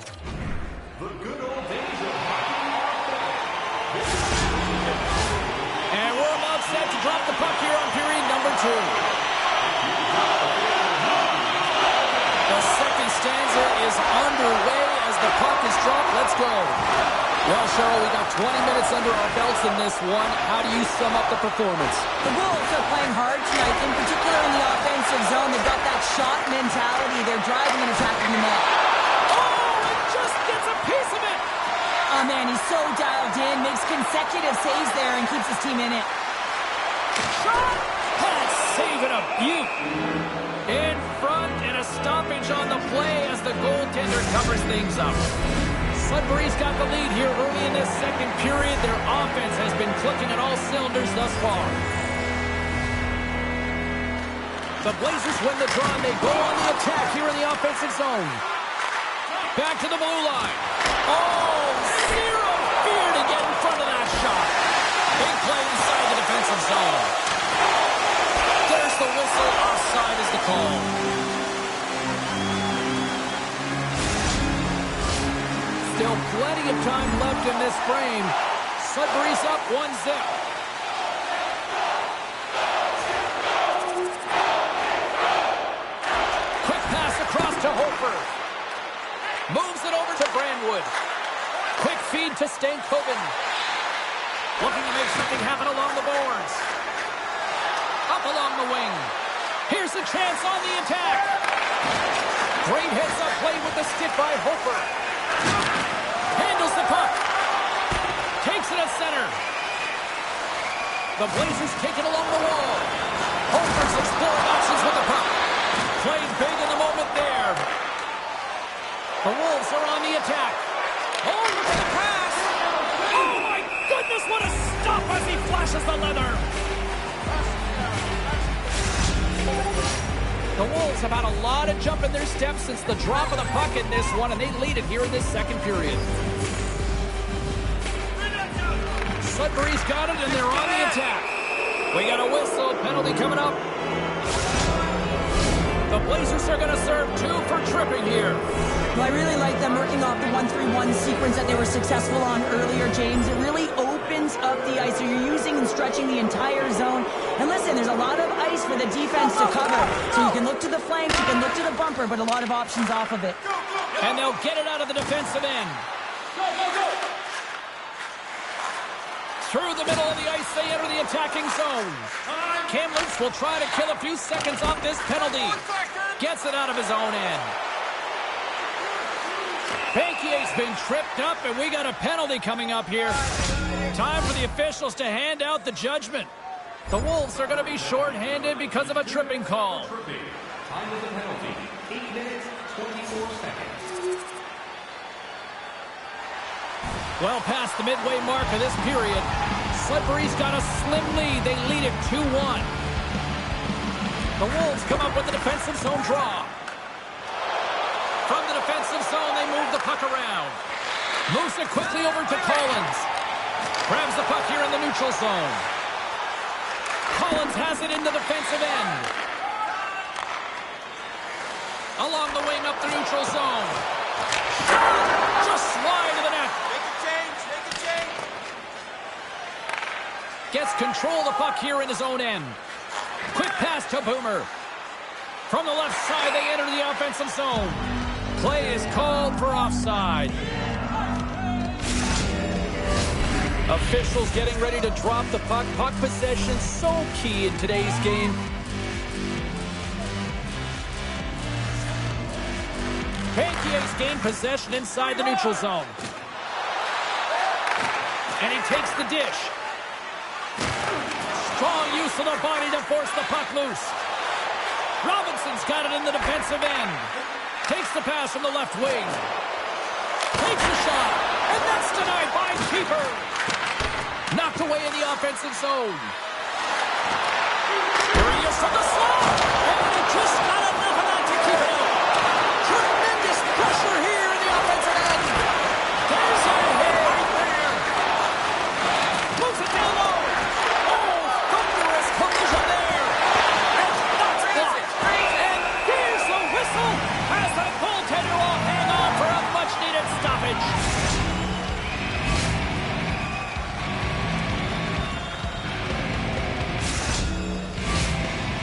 [SPEAKER 7] The good old days of hockey.
[SPEAKER 1] And we're about set to drop the puck here on period number 2. The second stanza is underway as the puck is dropped. Let's go. Well, Cheryl, we got 20 minutes under our belts in this one. How do you sum up the performance?
[SPEAKER 2] The Wolves are playing hard tonight, in particular in the offensive zone. They've got that shot mentality. They're driving and attacking the net.
[SPEAKER 1] Oh, it just gets a piece of it.
[SPEAKER 2] Oh, man, he's so dialed in. Makes consecutive saves there and keeps his team in it.
[SPEAKER 1] Shot! That's saving a beaut. In front and a stoppage on the play as the goaltender covers things up. Sudbury's got the lead here early in this second period. Their offense has been clicking on all cylinders thus far. The Blazers win the draw and they go on the attack here in the offensive zone. Back to the blue line. Oh, zero fear to get in front of that shot. Big play inside the defensive zone. There's the whistle. Offside is the call. Still plenty of time left in this frame. Sudbury's up 1-0. Quick pass across to Hofer. Moves it over to Brandwood. Quick feed to Stankoven. Looking to make something happen along the boards. Up along the wing. Here's a chance on the attack. Great heads-up play with the stick by Hofer. Handles the puck. Takes it at center. The Blazers take it along the wall. Hofer's exploring options with the puck. Played big in the moment there. The Wolves are on the attack. Oh, look at the pass. Oh, my goodness, what a stop as he flashes the leather. The Wolves have had a lot of jump in their steps since the drop of the puck in this one, and they lead it here in this second period. Sudbury's got it, and they're on the attack. We got a whistle. Penalty coming up. The Blazers are going to serve 2 for tripping here.
[SPEAKER 2] Well, I really like them working off the 1-3-1 sequence that they were successful on earlier, James. It really opens up the ice. So you're using and stretching the entire zone. And listen, there's a lot of ice for the defense to cover. So you can look to the flanks, you can look to the bumper, but a lot of options off of it.
[SPEAKER 1] And they'll get it out of the defensive end. Through the middle of the ice, they enter the attacking zone. Kamloops will try to kill a few seconds off this penalty. Gets it out of his own end. Bankier's been tripped up, and we got a penalty coming up here. Time for the officials to hand out the judgment. The Wolves are going to be shorthanded because of a tripping call.
[SPEAKER 7] Time of the penalty, 8 minutes, 24 seconds.
[SPEAKER 1] Well past the midway mark of this period, Sudbury's got a slim lead. They lead it 2-1. The Wolves come up with the defensive zone draw. From the defensive zone, they move the puck around. Moves it quickly over to Collins. Grabs the puck here in the neutral zone. Collins has it in the defensive end. Along the wing up the neutral zone. Just wide of the net.
[SPEAKER 4] Make a change. Make a change.
[SPEAKER 1] Gets control of the puck here in his own end. Quick pass to Boomer. From the left side, they enter the offensive zone. Play is called for offside. Officials getting ready to drop the puck. Puck possession so key in today's game. Pankier's gained possession inside the neutral zone. And he takes the dish. Strong use of the body to force the puck loose. Robinson's got it in the defensive end. Takes the pass from the left wing. Takes the shot. And that's denied by keeper. Knocked away in the offensive zone. Furious from the slot. And they just got enough of that to keep it out. Tremendous pressure here in the offensive end. There's a hit right there. Moves it down low. Oh, thunderous collision there. And that's blocked. And here's the whistle as the goaltender will hang on for a much-needed stoppage.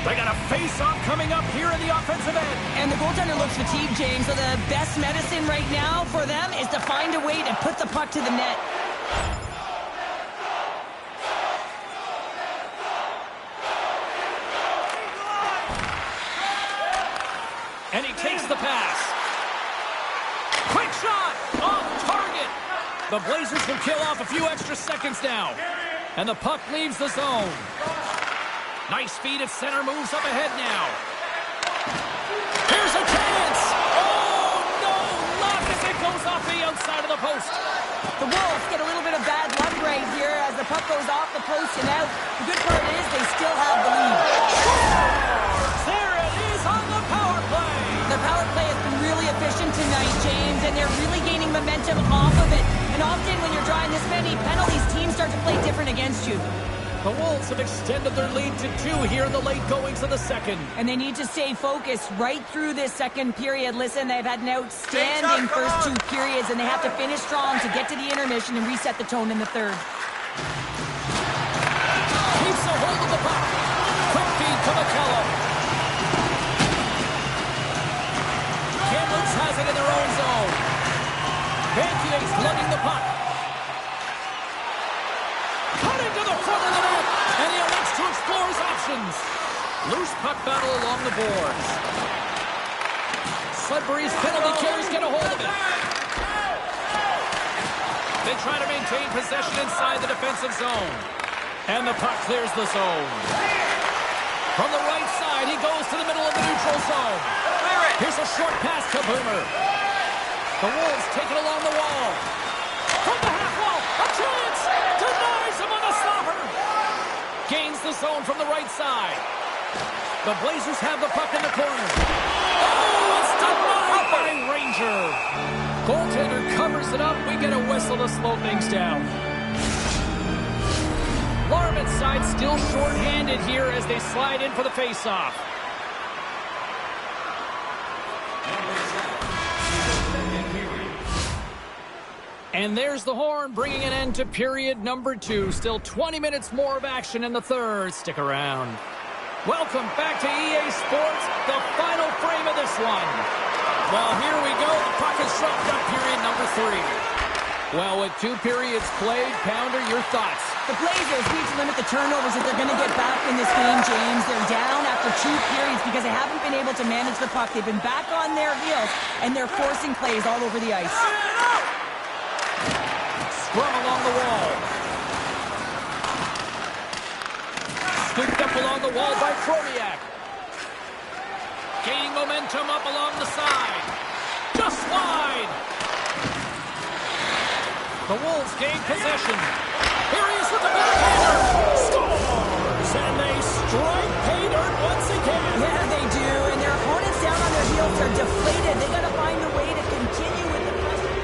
[SPEAKER 1] They got a face-off coming up here in the offensive end.
[SPEAKER 2] And the goaltender looks fatigued, James, so the best medicine right now for them is to find a way to put the puck to the net.
[SPEAKER 1] And he takes the pass. Quick shot! Off target! The Blazers can kill off a few extra seconds now. And the puck leaves the zone. Nice feed at center, moves up ahead now. Here's a chance! Oh, no! Luck as it goes off the outside of the post.
[SPEAKER 2] The Wolves get a little bit of bad luck right here as the puck goes off the post and out. The good part is they still have the lead.
[SPEAKER 1] There it is on the power play!
[SPEAKER 2] Their power play has been really efficient tonight, James, and they're really gaining momentum off of it. And often when you're drawing this many penalties, teams start to play different against you.
[SPEAKER 1] The Wolves have extended their lead to 2 here in the late goings of the second.
[SPEAKER 2] And they need to stay focused right through this second period. Listen, they've had an outstanding first 2 periods, and they have to finish strong to get to the intermission and reset the tone in the third.
[SPEAKER 1] Keeps a hold of the puck. Quick feed to McCallum. Kamloops has it in their own zone. Bankier's lugging the puck. Cut into the front of the net, and he elects to explore his options. Loose puck battle along the boards. Sudbury's penalty killers get a hold of it. They try to maintain possession inside the defensive zone. And the puck clears the zone. From the right side, he goes to the middle of the neutral zone. Here's a short pass to Boomer. The Wolves take it along the wall. From the half wall, a chance! Denies him on a stopper! Gains the zone from the right side. The Blazers have the puck in the corner. Oh, it's denied by Ranger. Goaltender covers it up. We get a whistle to slow things down. Larmon's side still short-handed here as they slide in for the face-off. And there's the horn, bringing an end to period number 2. Still 20 minutes more of action in the third. Stick around. Welcome back to EA Sports, the final frame of this one. Well, here we go. The puck is shoved up period number 3. Well, with 2 periods played, Pounder, your thoughts?
[SPEAKER 2] The Blazers need to limit the turnovers if they're going to get back in this game, James. They're down after 2 periods because they haven't been able to manage the puck. They've been back on their heels, and they're forcing plays all over the ice.
[SPEAKER 1] Scrum along the wall. Scooped up along the wall by Troviak. Gaining momentum up along the side. Just wide. The Wolves gain possession. Here he is with the backhander. Scores! And they strike pay dirt once again.
[SPEAKER 2] Yeah, they do. And their opponents down on their heels are deflated. They got to find a way to continue with the pressure.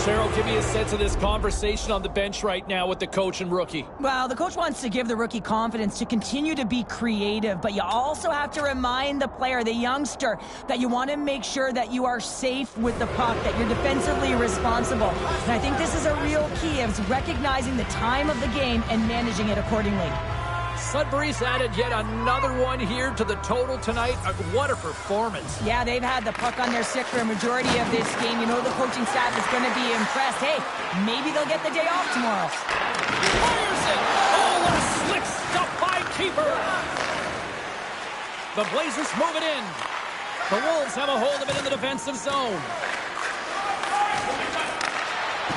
[SPEAKER 1] Cheryl, give me a sense of this conversation on the bench right now with the coach and rookie.
[SPEAKER 2] Well, the coach wants to give the rookie confidence to continue to be creative, but you also have to remind the player, the youngster, that you want to make sure that you are safe with the puck, that you're defensively responsible. And I think this is a real key of recognizing the time of the game and managing it accordingly.
[SPEAKER 1] Sudbury's added yet another one here to the total tonight. What a performance.
[SPEAKER 2] Yeah, they've had the puck on their stick for a majority of this game. You know the coaching staff is going to be impressed. Hey, maybe they'll get the day off tomorrow.
[SPEAKER 1] Fires it! Oh, what a slick stuff by keeper! The Blazers move it in. The Wolves have a hold of it in the defensive zone.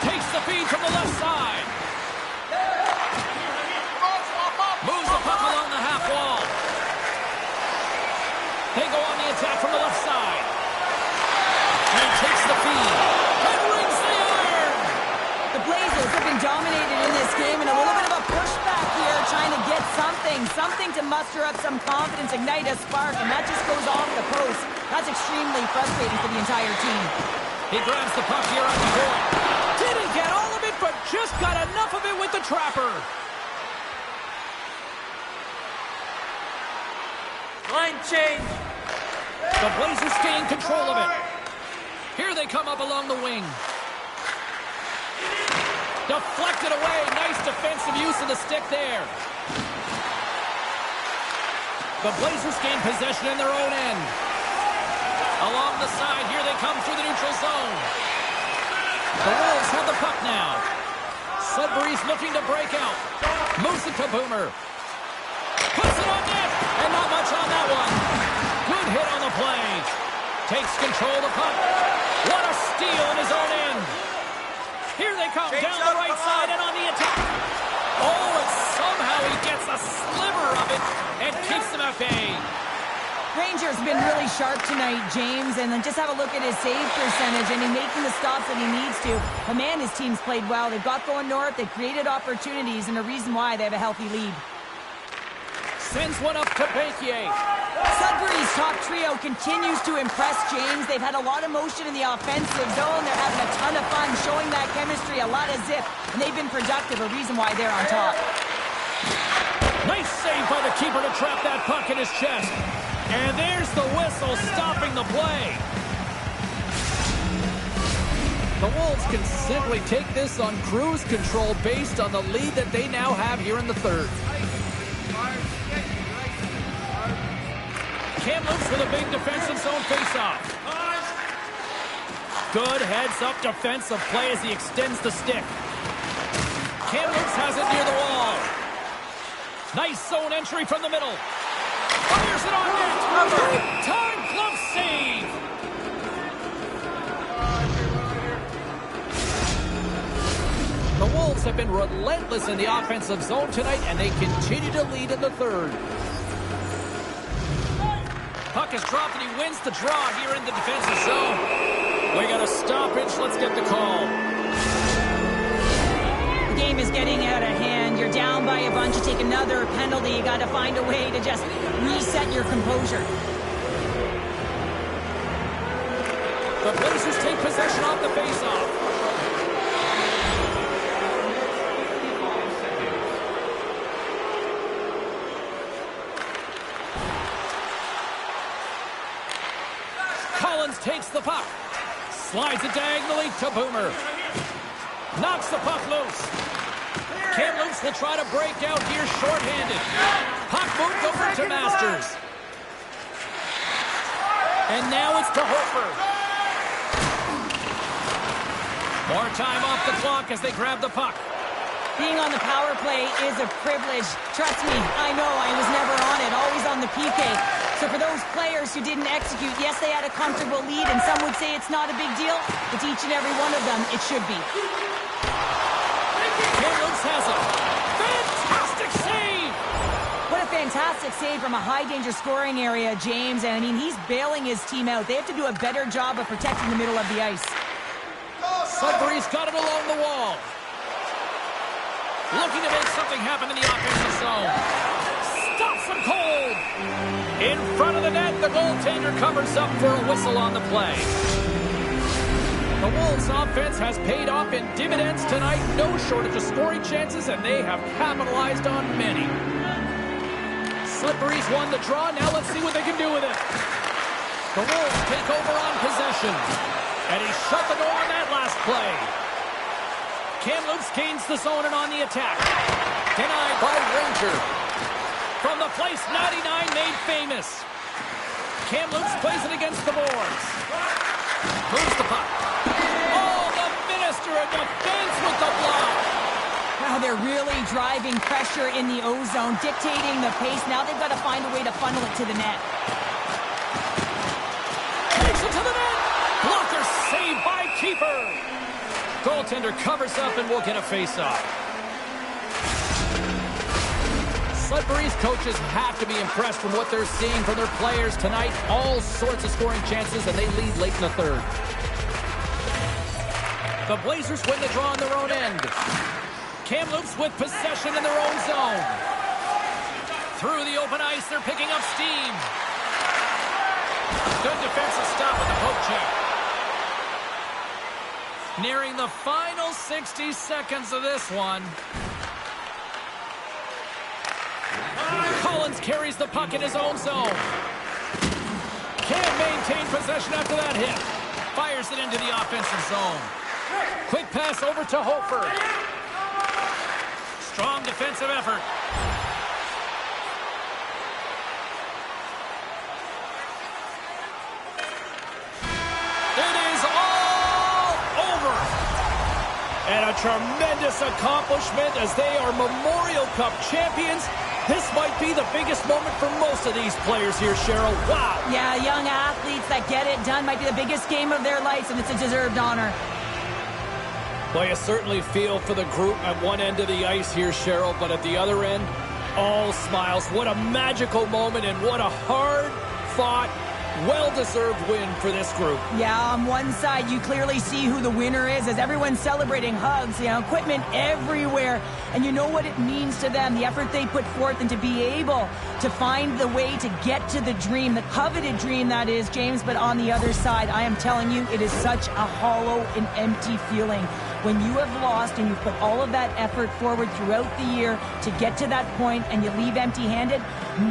[SPEAKER 1] Takes the feed from the left side. Moves the puck along the half wall. They go on the attack from the left side. And takes the feed. And rings the iron!
[SPEAKER 2] The Blazers have been dominated in this game, and a little bit of a pushback here, trying to get something to muster up some confidence, ignite a spark, and that just goes off the post. That's extremely frustrating for the entire team.
[SPEAKER 1] He grabs the puck here on the point. Didn't get all of it, but just got enough of it with the trapper.
[SPEAKER 4] Line change.
[SPEAKER 1] The Blazers gain control of it. Here they come up along the wing. Deflected away. Nice defensive use of the stick there. The Blazers gain possession in their own end. Along the side, here they come through the neutral zone. The Wolves have the puck now. Sudbury's looking to break out. Moves it to Boomer. Puts it on net, and not much on that one. Good hit on the play. Takes control of the puck. What a steal in his own end. Here they come, down the right side and on the attack. Oh, and somehow he gets a sliver of it and keeps them at bay.
[SPEAKER 2] Ranger's been really sharp tonight, James, and then just have a look at his save percentage, and he's making the stops that he needs to. But man, his team's played well. They've got going north, they've created opportunities, and a reason why they have a healthy lead.
[SPEAKER 1] Sends one up to Bankier.
[SPEAKER 2] Sudbury's top trio continues to impress, James. They've had a lot of motion in the offensive zone. They're having a ton of fun, showing that chemistry, a lot of zip, and they've been productive, a reason why they're on top.
[SPEAKER 1] Nice save by the keeper to trap that puck in his chest. And there's the whistle stopping the play. The Wolves can simply take this on cruise control based on the lead that they now have here in the third. Kamloops with a big defensive zone faceoff. Good heads-up defensive play as he extends the stick. Kamloops has it near the wall. Nice zone entry from the middle. Fires it on net. Big-time glove save. The Wolves have been relentless in the offensive zone tonight, and they continue to lead in the third. Puck is dropped, and he wins the draw here in the defensive zone. We got a stoppage. Let's get the call.
[SPEAKER 2] The game is getting out of hand. You're down by a bunch. You take another penalty. You got to find a way to just reset your composure.
[SPEAKER 1] The Blazers take possession off the faceoff. Collins takes the puck. Slides it diagonally to Boomer. Knocks the puck loose. Kamloops will try to break out here shorthanded. Puck moved over to Masters. And now it's to Hofer. More time off the clock as they grab the puck.
[SPEAKER 2] Being on the power play is a privilege. Trust me, I know I was never on it, always on the PK. So for those players who didn't execute, yes, they had a comfortable lead, and some would say it's not a big deal. It's each and every one of them. It should be.
[SPEAKER 1] Kamloops has it. Fantastic save!
[SPEAKER 2] What a fantastic save from a high-danger scoring area, James. And, I mean, he's bailing his team out. They have to do a better job of protecting the middle of the ice.
[SPEAKER 1] Sudbury's got it along the wall. Looking to make something happen in the offensive zone. Stops him cold. In front of the net, the goaltender covers up for a whistle on the play. The Wolves' offense has paid off in dividends tonight. No shortage of scoring chances, and they have capitalized on many. Slippery's won the draw. Now let's see what they can do with it. The Wolves take over on possession. And he shut the door on that last play. Kamloops gains the zone and on the attack. Denied by Ranger. From the place 99 made famous. Kamloops plays it against the boards. Moves the puck. Oh, the Minister of Defense with the block.
[SPEAKER 2] Wow, they're really driving pressure in the O-zone, dictating the pace. Now they've got to find a way to funnel it to the net.
[SPEAKER 1] Takes it to the net. Blocker saved by keeper. Goaltender covers up and will get a face-off. Sudbury's coaches have to be impressed from what they're seeing from their players tonight. All sorts of scoring chances, and they lead late in the third. The Blazers win the draw on their own end. Kamloops with possession in their own zone. Through the open ice, they're picking up steam. Good defensive stop with the poke check. Nearing the final 60 seconds of this one. Collins carries the puck in his own zone. Can't maintain possession after that hit. Fires it into the offensive zone. Quick pass over to Hofer. Strong defensive effort. It is all over. And a tremendous accomplishment as they are Memorial Cup champions. This might be the biggest moment for most of these players here, Cheryl. Wow.
[SPEAKER 2] Yeah, young athletes that get it done might be the biggest game of their lives, and it's a deserved honor.
[SPEAKER 1] Well, you certainly feel for the group at one end of the ice here, Cheryl, but at the other end, all smiles. What a magical moment and what a hard-fought, well-deserved win for this group.
[SPEAKER 2] Yeah, on one side, you clearly see who the winner is as everyone's celebrating, hugs, equipment everywhere. And you know what it means to them, the effort they put forth, and to be able to find the way to get to the dream, the coveted dream that is, James. But on the other side, I am telling you, it is such a hollow and empty feeling. When you have lost and you put all of that effort forward throughout the year to get to that point and you leave empty-handed,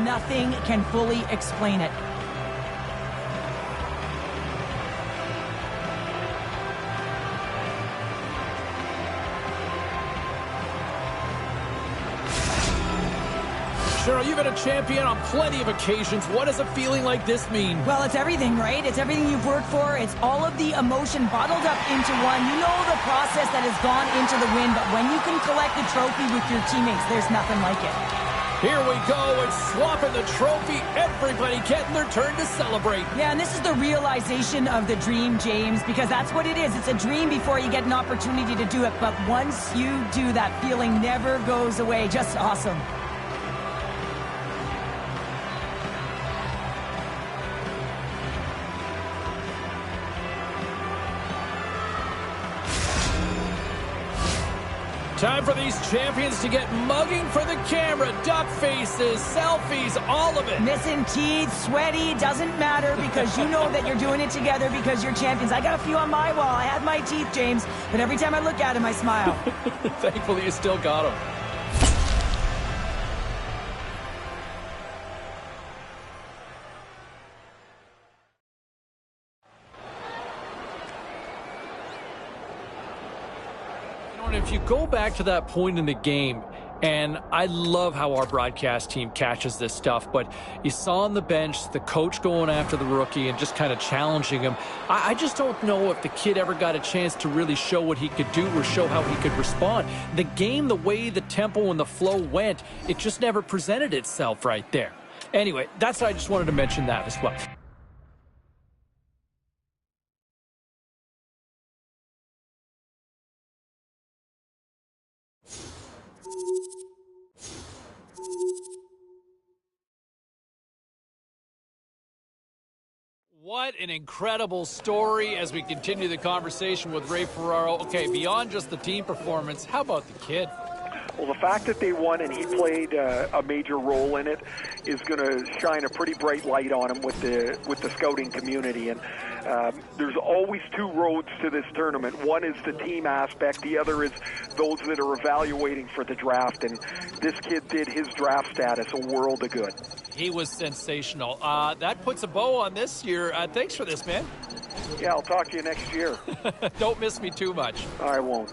[SPEAKER 2] nothing can fully explain it.
[SPEAKER 1] Cheryl, you've been a champion on plenty of occasions. What does a feeling like this mean?
[SPEAKER 2] Well, it's everything, right? It's everything you've worked for. It's all of the emotion bottled up into one. You know the process that has gone into the win, but when you can collect the trophy with your teammates, there's nothing like it.
[SPEAKER 1] Here we go, and swapping the trophy. Everybody getting their turn to celebrate.
[SPEAKER 2] Yeah, and this is the realization of the dream, James, because that's what it is. It's a dream before you get an opportunity to do it, but once you do, that feeling never goes away. Just awesome.
[SPEAKER 1] Time for these champions to get mugging for the camera. Duck faces, selfies, all of it.
[SPEAKER 2] Missing teeth, sweaty, doesn't matter because you know that you're doing it together because you're champions. I got a few on my wall. I had my teeth, James, but every time I look at him, I smile.
[SPEAKER 1] Thankfully, you still got them. If you go back to that point in the game, and I love how our broadcast team catches this stuff, but you saw on the bench the coach going after the rookie and just kind of challenging him. I just don't know if the kid ever got a chance to really show what he could do or show how he could respond. The game, the way the tempo and the flow went, it just never presented itself right there. Anyway, that's I just wanted to mention that as well. What an incredible story as we continue the conversation with Ray Ferraro. Okay, beyond just the team performance, how about the kid?
[SPEAKER 5] Well, the fact that they won and he played a major role in it is going to shine a pretty bright light on him with the scouting community. And there's always two roads to this tournament. One is the team aspect. The other is those that are evaluating for the draft. And this kid did his draft status a world of good.
[SPEAKER 1] He was sensational. That puts a bow on this year. Thanks for this, man.
[SPEAKER 5] Yeah, I'll talk to you next year.
[SPEAKER 1] Don't miss me too much.
[SPEAKER 5] I won't.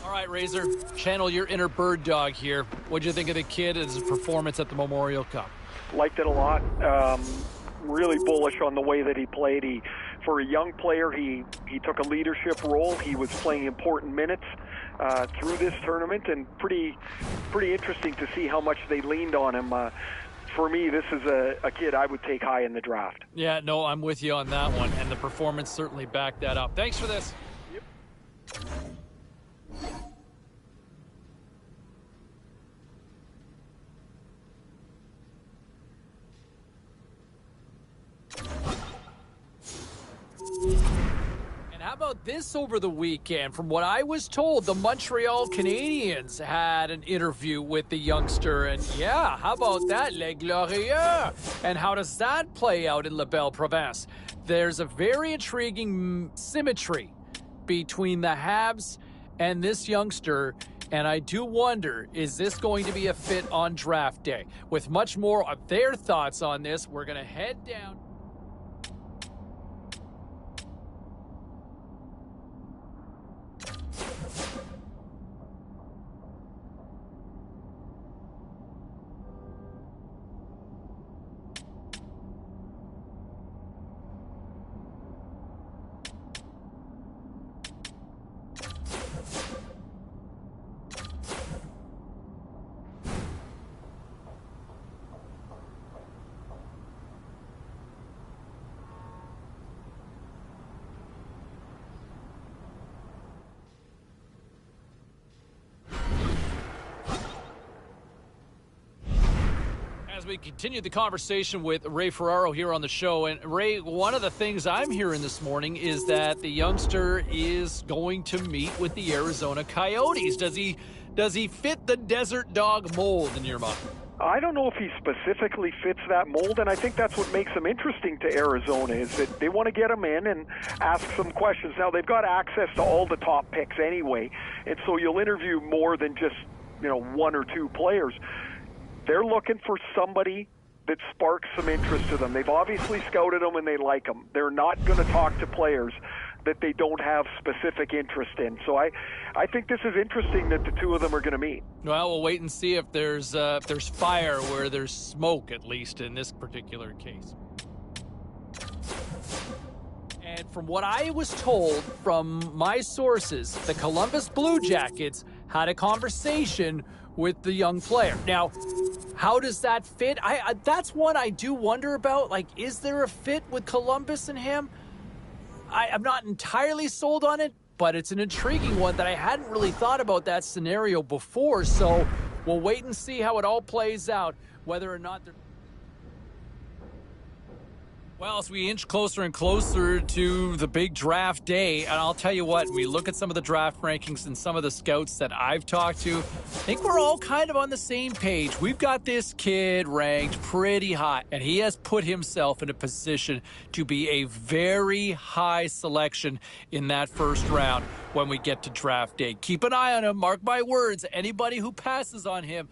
[SPEAKER 1] All right, Razor, channel your inner bird dog here. What'd you think of the kid and his performance at the Memorial Cup?
[SPEAKER 5] Liked it a lot. Really bullish on the way that he played. For a young player, he took a leadership role. He was playing important minutes through this tournament, and pretty interesting to see how much they leaned on him. For me, this is a kid I would take high in the draft.
[SPEAKER 1] Yeah, no, I'm with you on that one, and the performance certainly backed that up. Thanks for this.
[SPEAKER 5] Yep.
[SPEAKER 1] And how about this over the weekend? From what I was told, the Montreal Canadiens had an interview with the youngster. And yeah, how about that, Les Glorieux? And how does that play out in La Belle Province? There's a very intriguing symmetry between the Habs and this youngster. And I do wonder, is this going to be a fit on draft day? With much more of their thoughts on this, we're going to head down. As we continue the conversation with Ray Ferraro here on the show, and Ray, one of the things I'm hearing this morning is that the youngster is going to meet with the Arizona Coyotes. Does he fit the desert dog mold in your mind?
[SPEAKER 5] I don't know if he specifically fits that mold, and I think that's what makes him interesting to Arizona, is that they want to get him in and ask some questions. Now, they've got access to all the top picks anyway, and so you'll interview more than just, one or two players. They're looking for somebody that sparks some interest to them. They've obviously scouted them and they like them. They're not going to talk to players that they don't have specific interest in. So I think this is interesting that the two of them are going to meet.
[SPEAKER 1] Well, we'll wait and see if there's fire where there's smoke, at least in this particular case. And from what I was told from my sources, the Columbus Blue Jackets had a conversation with the young player. Now, how does that fit? That's one I do wonder about. Like, is there a fit with Columbus and him? I'm not entirely sold on it, but it's an intriguing one that I hadn't really thought about that scenario before. So we'll wait and see how it all plays out, whether or not they're... Well, as we inch closer and closer to the big draft day, and I'll tell you what, we look at some of the draft rankings and some of the scouts that I've talked to, I think we're all kind of on the same page. We've got this kid ranked pretty high, and he has put himself in a position to be a very high selection in that first round when we get to draft day. Keep an eye on him. Mark my words. Anybody who passes on him...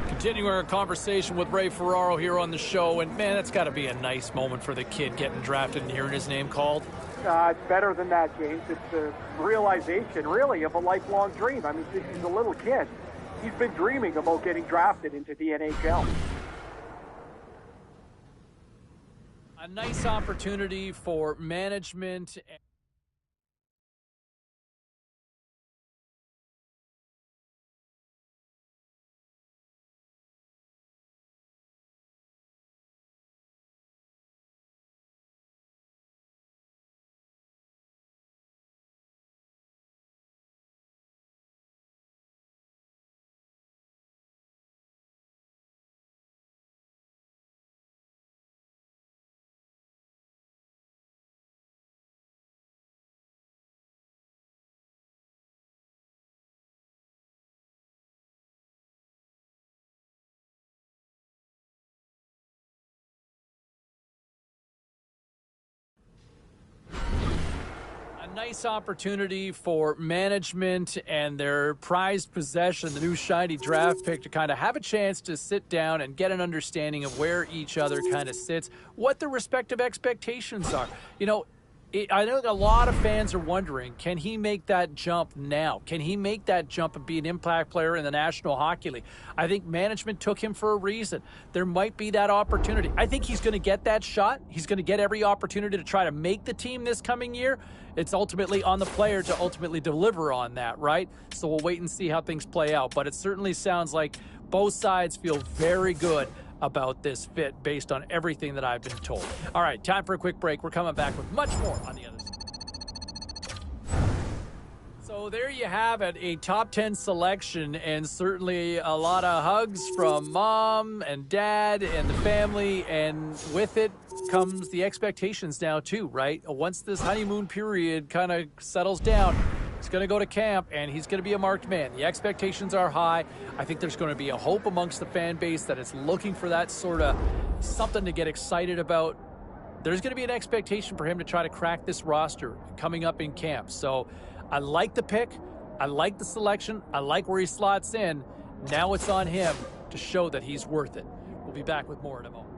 [SPEAKER 1] Continuing our conversation with Ray Ferraro here on the show, and man, that's got to be a nice moment for the kid getting drafted and hearing his name called.
[SPEAKER 8] It's better than that, James. It's a realization, really, of a lifelong dream. I mean, since he's a little kid, he's been dreaming about getting drafted into the NHL.
[SPEAKER 1] A nice opportunity for management. Nice opportunity for management and their prized possession, the new shiny draft pick, to kind of have a chance to sit down and get an understanding of where each other kind of sits, what their respective expectations are. I know a lot of fans are wondering, can he make that jump now? Can he make that jump and be an impact player in the National Hockey League? I think management took him for a reason. There might be that opportunity. I think he's going to get that shot. He's going to get every opportunity to try to make the team this coming year. It's ultimately on the player to ultimately deliver on that, right? So we'll wait and see how things play out. But it certainly sounds like both sides feel very good about this fit based on everything that I've been told. All right, time for a quick break. We're coming back with much more on the other side. So there you have it, a top 10 selection, and certainly a lot of hugs from mom and dad and the family, and with it comes the expectations now too, right? Once this honeymoon period kind of settles down, he's going to go to camp, and he's going to be a marked man. The expectations are high. I think there's going to be a hope amongst the fan base that it's looking for that sort of something to get excited about. There's going to be an expectation for him to try to crack this roster coming up in camp. So I like the pick. I like the selection. I like where he slots in. Now it's on him to show that he's worth it. We'll be back with more in a moment.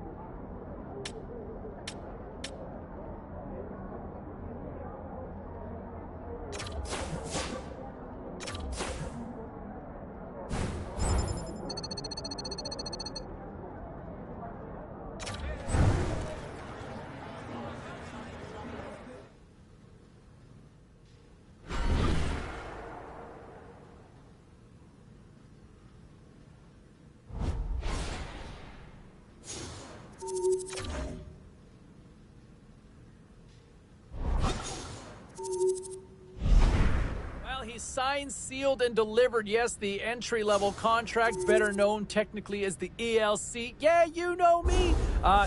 [SPEAKER 1] signed, sealed, and delivered. Yes, the entry-level contract, better known technically as the ELC, yeah, you know me,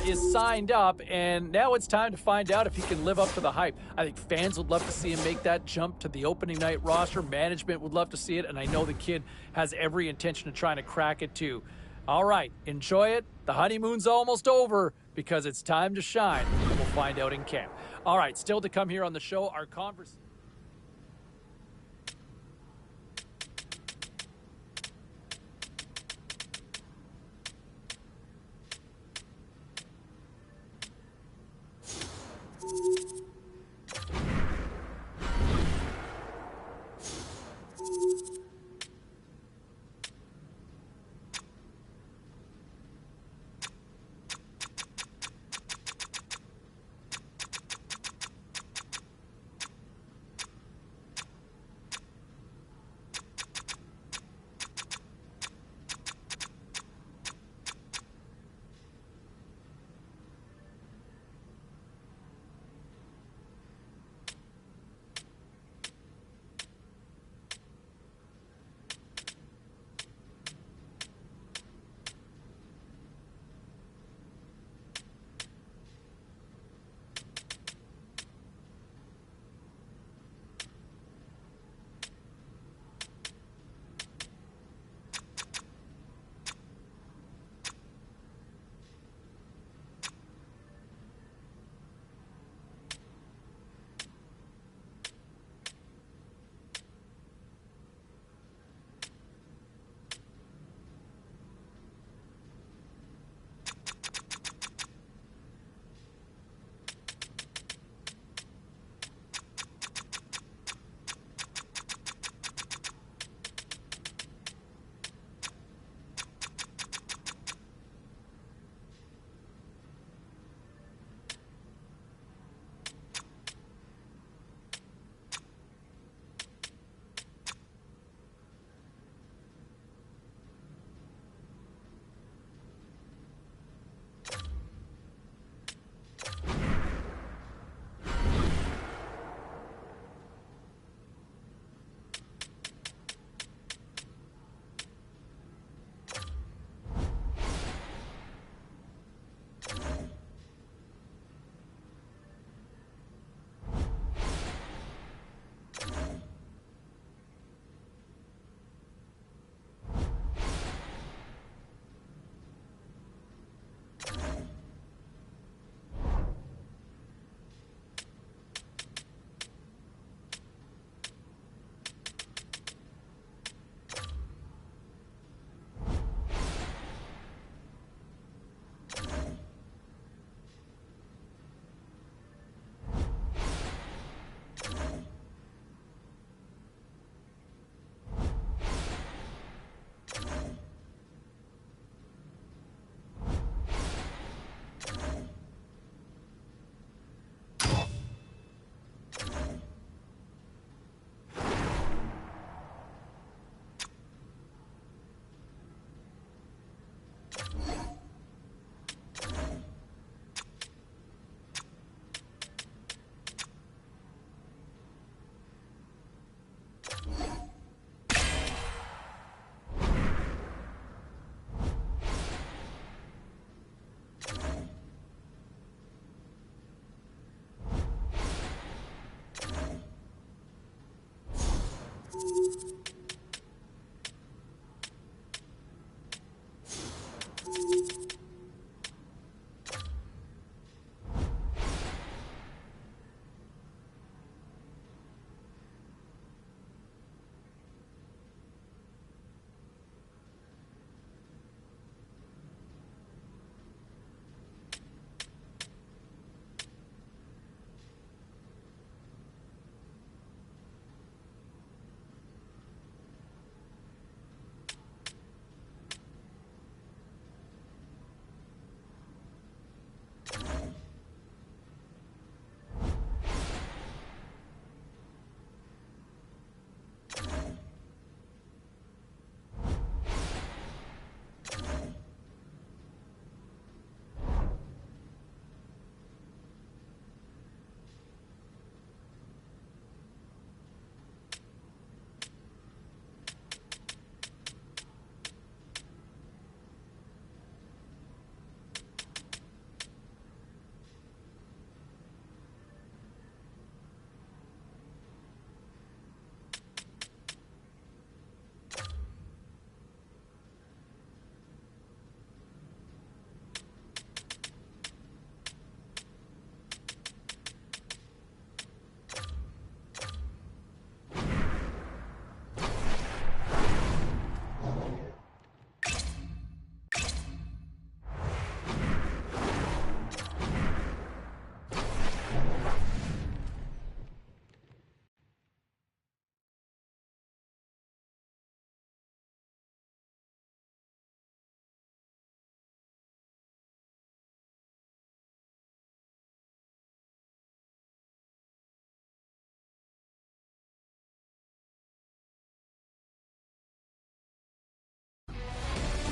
[SPEAKER 1] is signed up, and now it's time to find out if he can live up to the hype. I think fans would love to see him make that jump to the opening night roster. Management would love to see it, and I know the kid has every intention of trying to crack it too. All right, enjoy it. The honeymoon's almost over because it's time to shine. We'll find out in camp. All right, still to come here on the show, our conversation.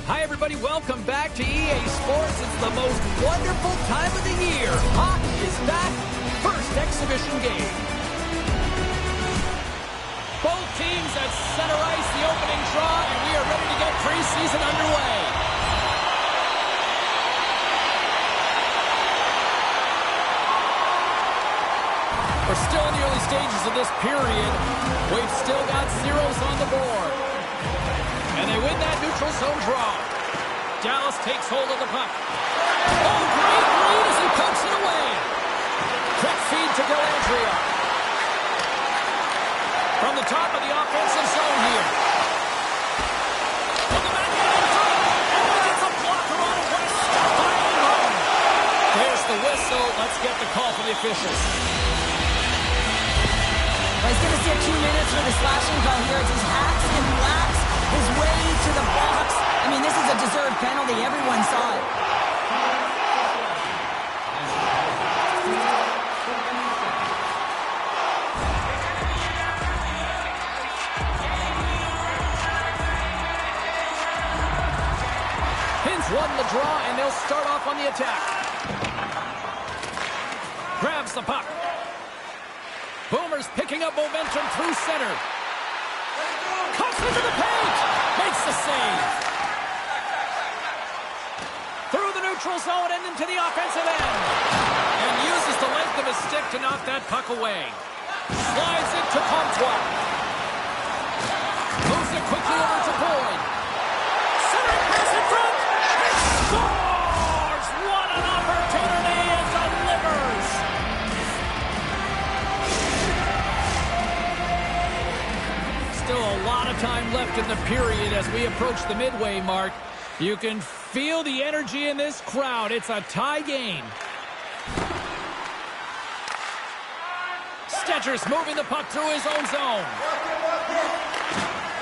[SPEAKER 1] Hi, everybody. Welcome back to EA Sports. It's the most wonderful time of the year. Hockey is back. First exhibition game. Both teams at center ice, the opening draw, and we are ready to get preseason underway. We're still in the early stages of this period. We've still got zeros on the board. And they win that neutral zone draw. Dallas takes hold of the puck. Oh, great read as he pokes it away. Quick feed to Dellandrea. From the top of the offensive zone here. On the back end in front. Oh, gets a blocker on it. What a stop by England. There's the whistle. Let's get the call from the officials.
[SPEAKER 2] Well, he's going to sit 2 minutes for the slashing call here as he hacks and whacks his way to the box. I mean, this is a deserved penalty. Everyone saw it.
[SPEAKER 1] Hins won the draw, and they'll start off on the attack. Grabs the puck. Boomers picking up momentum through center. Cuts into the paint. Makes the save. Through the neutral zone and into the offensive end. And uses the length of his stick to knock that puck away. Slides it to Comtois. Moves it quickly over to Boyd. Centering pass in front. He scores! What an opportunity and delivers! Still a lot of time left in the period as we approach the midway mark. You can feel the energy in this crowd. It's a tie game. Stetcher's moving the puck through his own zone.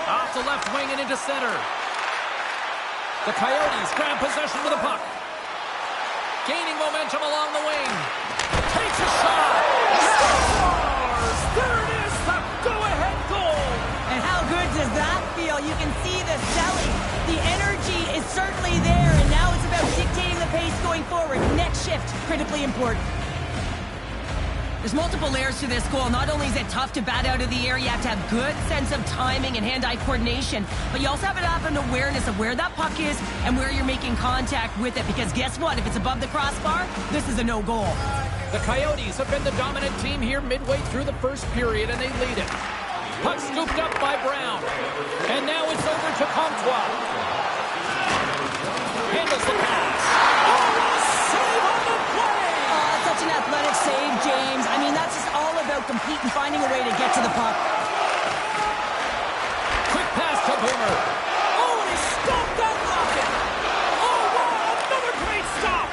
[SPEAKER 1] Off the left wing and into center. The Coyotes grab possession of the puck. Gaining momentum along the wing. Takes a shot. Scores! There it is, the go-ahead goal.
[SPEAKER 2] And how good does that feel? You can see the selling. The energy is certainly there, and now it's about dictating the pace going forward. Next shift, critically important. There's multiple layers to this goal. Not only is it tough to bat out of the air, you have to have good sense of timing and hand-eye coordination, but you also have to have an awareness of where that puck is and where you're making contact with it, because guess what? If it's above the crossbar, this is a no-goal.
[SPEAKER 1] The Coyotes have been the dominant team here midway through the first period, and they lead it. Puck scooped up by Brown. And now it's over to Comtois. Handles the pass. Oh, what a save on the play!
[SPEAKER 2] Oh, such an athletic save, James. I mean, that's just all about compete and finding a way to get to the puck.
[SPEAKER 1] Quick pass to Boomer. Oh, and he stopped that rocket! Oh, wow, another great stop!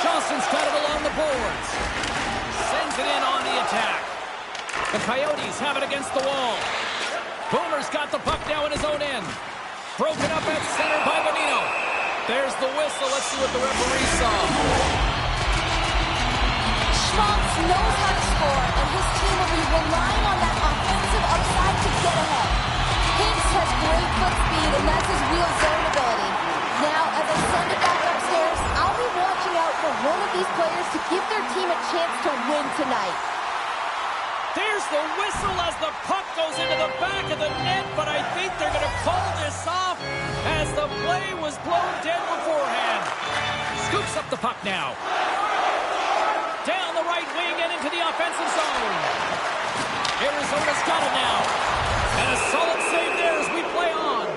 [SPEAKER 1] Johnson's got it along the boards. Sends it in on the attack. The Coyotes have it against the wall. Boomer's got the puck now in his own end. Broken up at center by Bonino. There's the whistle. Let's see what the referee saw.
[SPEAKER 3] Schmaltz knows how to score, and his team will be relying on that offensive upside to get ahead. Hintz has great foot speed, and that's his real zone ability. Now, as I send it back upstairs, I'll be watching out for one of these players to give their team a chance to win tonight.
[SPEAKER 1] There's the whistle as the puck goes into the back of the net, but I think they're going to call this off as the play was blown dead beforehand. Scoops up the puck now. Down the right wing and into the offensive zone. Arizona's got it now. And a solid save there as we play on.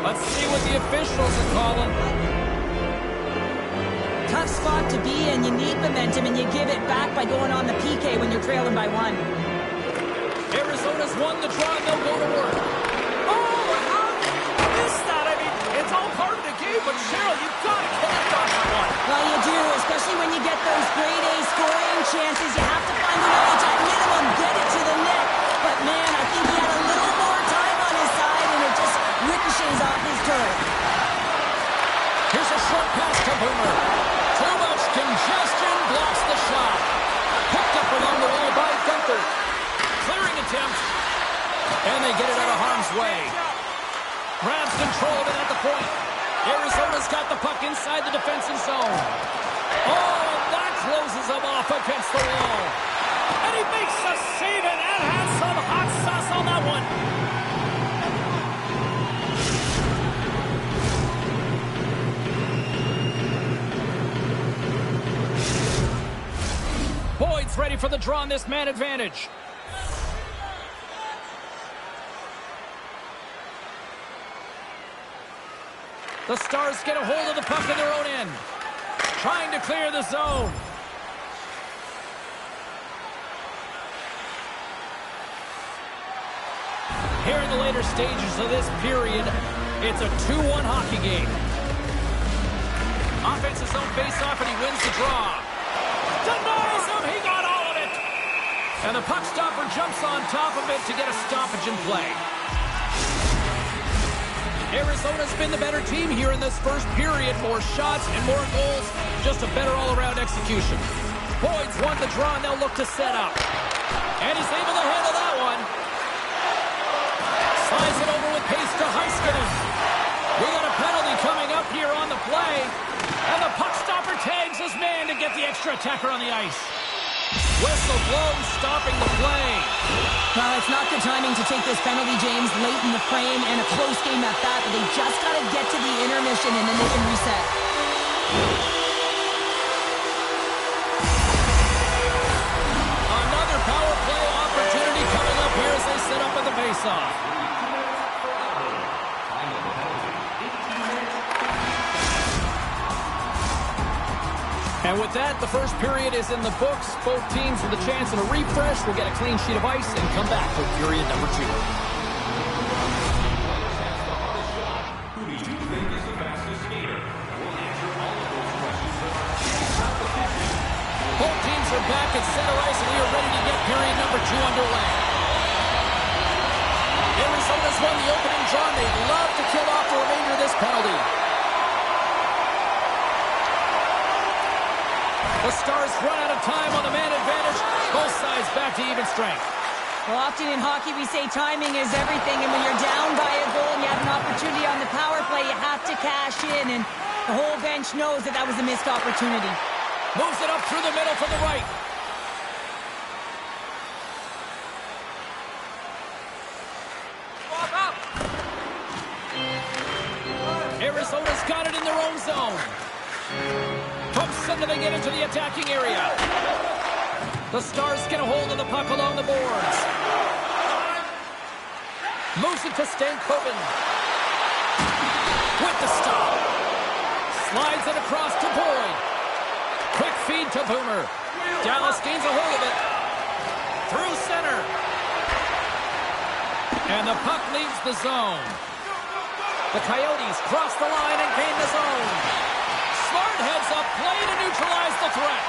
[SPEAKER 1] Let's see what the officials are calling.
[SPEAKER 2] Tough spot to be in. You need momentum, and you give it back by going on the PK when you're trailing by 1.
[SPEAKER 1] Arizona's won the draw, and they'll go to work. Oh, how did you miss that? I mean, it's all part of the game, but Cheryl, you've got to connect on that one.
[SPEAKER 2] Well, you do, especially when you get those grade A scoring chances. You have to find a way to, at minimum, get it to the net. But, man, I think he had a little more time on his side, and it just ricochets off his turret.
[SPEAKER 1] Here's a short pass to Boomer. Too much congestion, blocks the shot. Picked up along the wall by Gunther. Clearing attempt. And they get it out of harm's way. Grabs control of it at the point. Arizona's got the puck inside the defensive zone. Oh, that closes him off against the wall. And he makes a save, and that has some hot sauce on that one. Boyd's ready for the draw on this man advantage. The Stars get a hold of the puck in their own end. Trying to clear the zone. Here in the later stages of this period, it's a 2-1 hockey game. Offensive zone face-off, and he wins the draw. Denies him! He got all of it! And the puck stopper jumps on top of it to get a stoppage in play. Arizona's been the better team here in this first period. More shots and more goals. Just a better all-around execution. Boyd's won the draw, and they'll look to set up. And he's able to handle that one. Slides it over with pace to Heiskanen. We got a penalty coming up here on the play. And the puck stopper tags his man to get the extra attacker on the ice. Whistle blows, stopping the play.
[SPEAKER 2] Well, it's not good timing to take this penalty, James, late in the frame, and a close game at that, but they just got to get to the intermission, and then they can reset.
[SPEAKER 1] Another power play opportunity coming up here as they set up at the faceoff. And with that, the first period is in the books. Both teams with a chance at a refresh will get a clean sheet of ice and come back for period number 2. Both teams are back at center ice, and we are ready to get period number 2 underway. Arizona's won the opening draw, and they'd love to kill off the remainder of this penalty. The Stars run out of time on the man advantage. Both sides back to even strength.
[SPEAKER 2] Well, often in hockey we say timing is everything, and when you're down by a goal and you have an opportunity on the power play, you have to cash in, and the whole bench knows that that was a missed opportunity.
[SPEAKER 1] Moves it up through the middle from the right. Walk up. Arizona's got it in their own zone. Pumps until they get into the attacking area. The Stars get a hold of the puck along the boards. Moves it to Stankoven. With the stop. Slides it across to Boyd. Quick feed to Boomer. Dallas gains a hold of it. Through center. And the puck leaves the zone. The Coyotes cross the line and gain the zone. Smart heads up play to neutralize the threat.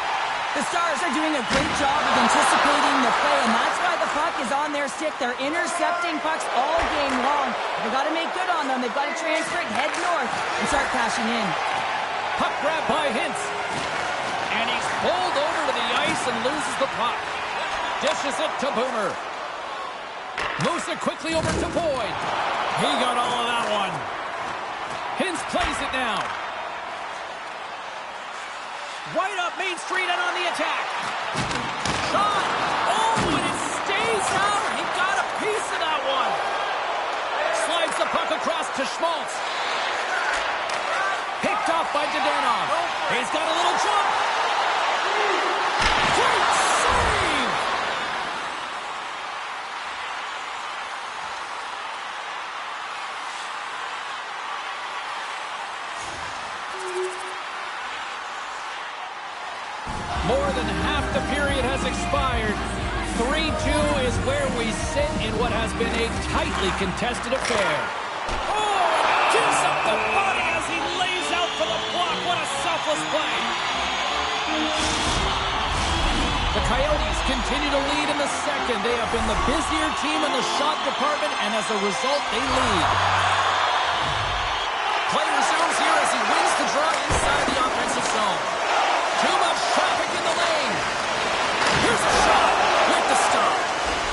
[SPEAKER 2] The Stars are doing a great job of anticipating the play, and that's why the puck is on their stick. They're intercepting pucks all game long. They've got to make good on them. They've got to transfer it, head north, and start cashing in.
[SPEAKER 1] Puck grab by Hintz. And he's pulled over to the ice and loses the puck. Dishes it to Boomer. Moves it quickly over to Boyd. He got all of that one. Hintz plays it now. Right up Main Street and on the attack. Shot. Oh, and it stays out. He got a piece of that one. Slides the puck across to Schmaltz. Picked off by Dadonov. He's got a little jump. Great save. More than half the period has expired. 3-2 is where we sit in what has been a tightly contested affair. Oh, gives up the body as he lays out for the block. What a selfless play. The Coyotes continue to lead in the second. They have been the busier team in the shot department, and as a result, they lead. Play resumes here as he wins the draw inside the offensive zone. Too much traffic in the lane. Here's a shot with the stop.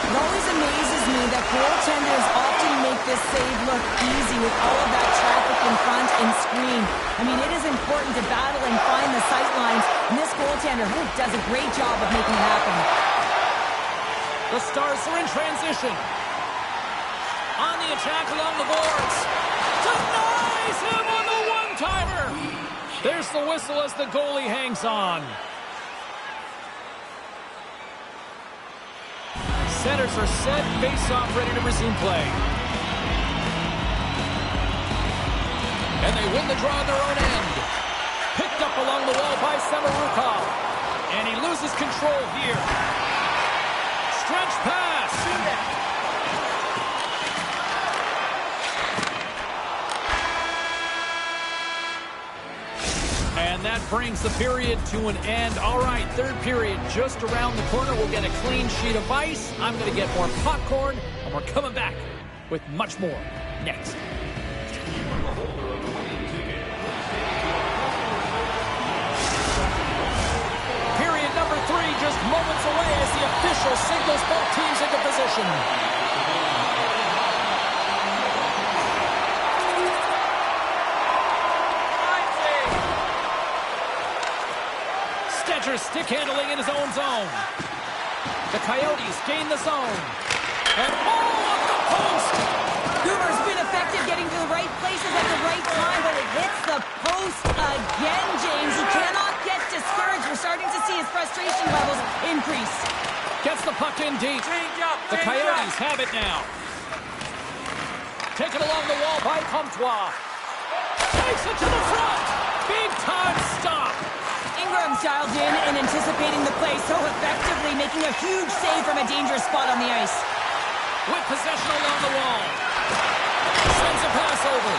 [SPEAKER 2] It always amazes me that goaltenders often make this this save look easy with all of that traffic in front and screen. I mean, it is important to battle and find the sight lines, and this goaltender does a great job of making it happen.
[SPEAKER 1] The Stars are in transition. On the attack along the boards. Denies him on the one-timer. There's the whistle as the goalie hangs on. Centers are set, face-off ready to resume play. And they win the draw on their own end. Picked up along the wall by Samorukov. And he loses control here. Stretch pass. And that brings the period to an end. All right, third period just around the corner. We'll get a clean sheet of ice. I'm going to get more popcorn, and we're coming back with much more next. Period number 3 just moments away as the official signals both teams into position. Stick handling in his own zone. The Coyotes gain the zone. And off the post!
[SPEAKER 2] Boomer's been effective getting to the right places at the right time, but it hits the post again, James. He cannot get discouraged. We're starting to see his frustration levels increase.
[SPEAKER 1] Gets the puck in deep. The Coyotes have it now. Taken along the wall by Comtois. Takes it to the front. Big time stop.
[SPEAKER 2] Ingram's dialed in and anticipating the play so effectively, making a huge save from a dangerous spot on the ice.
[SPEAKER 1] With possession along the wall. Sends a pass over.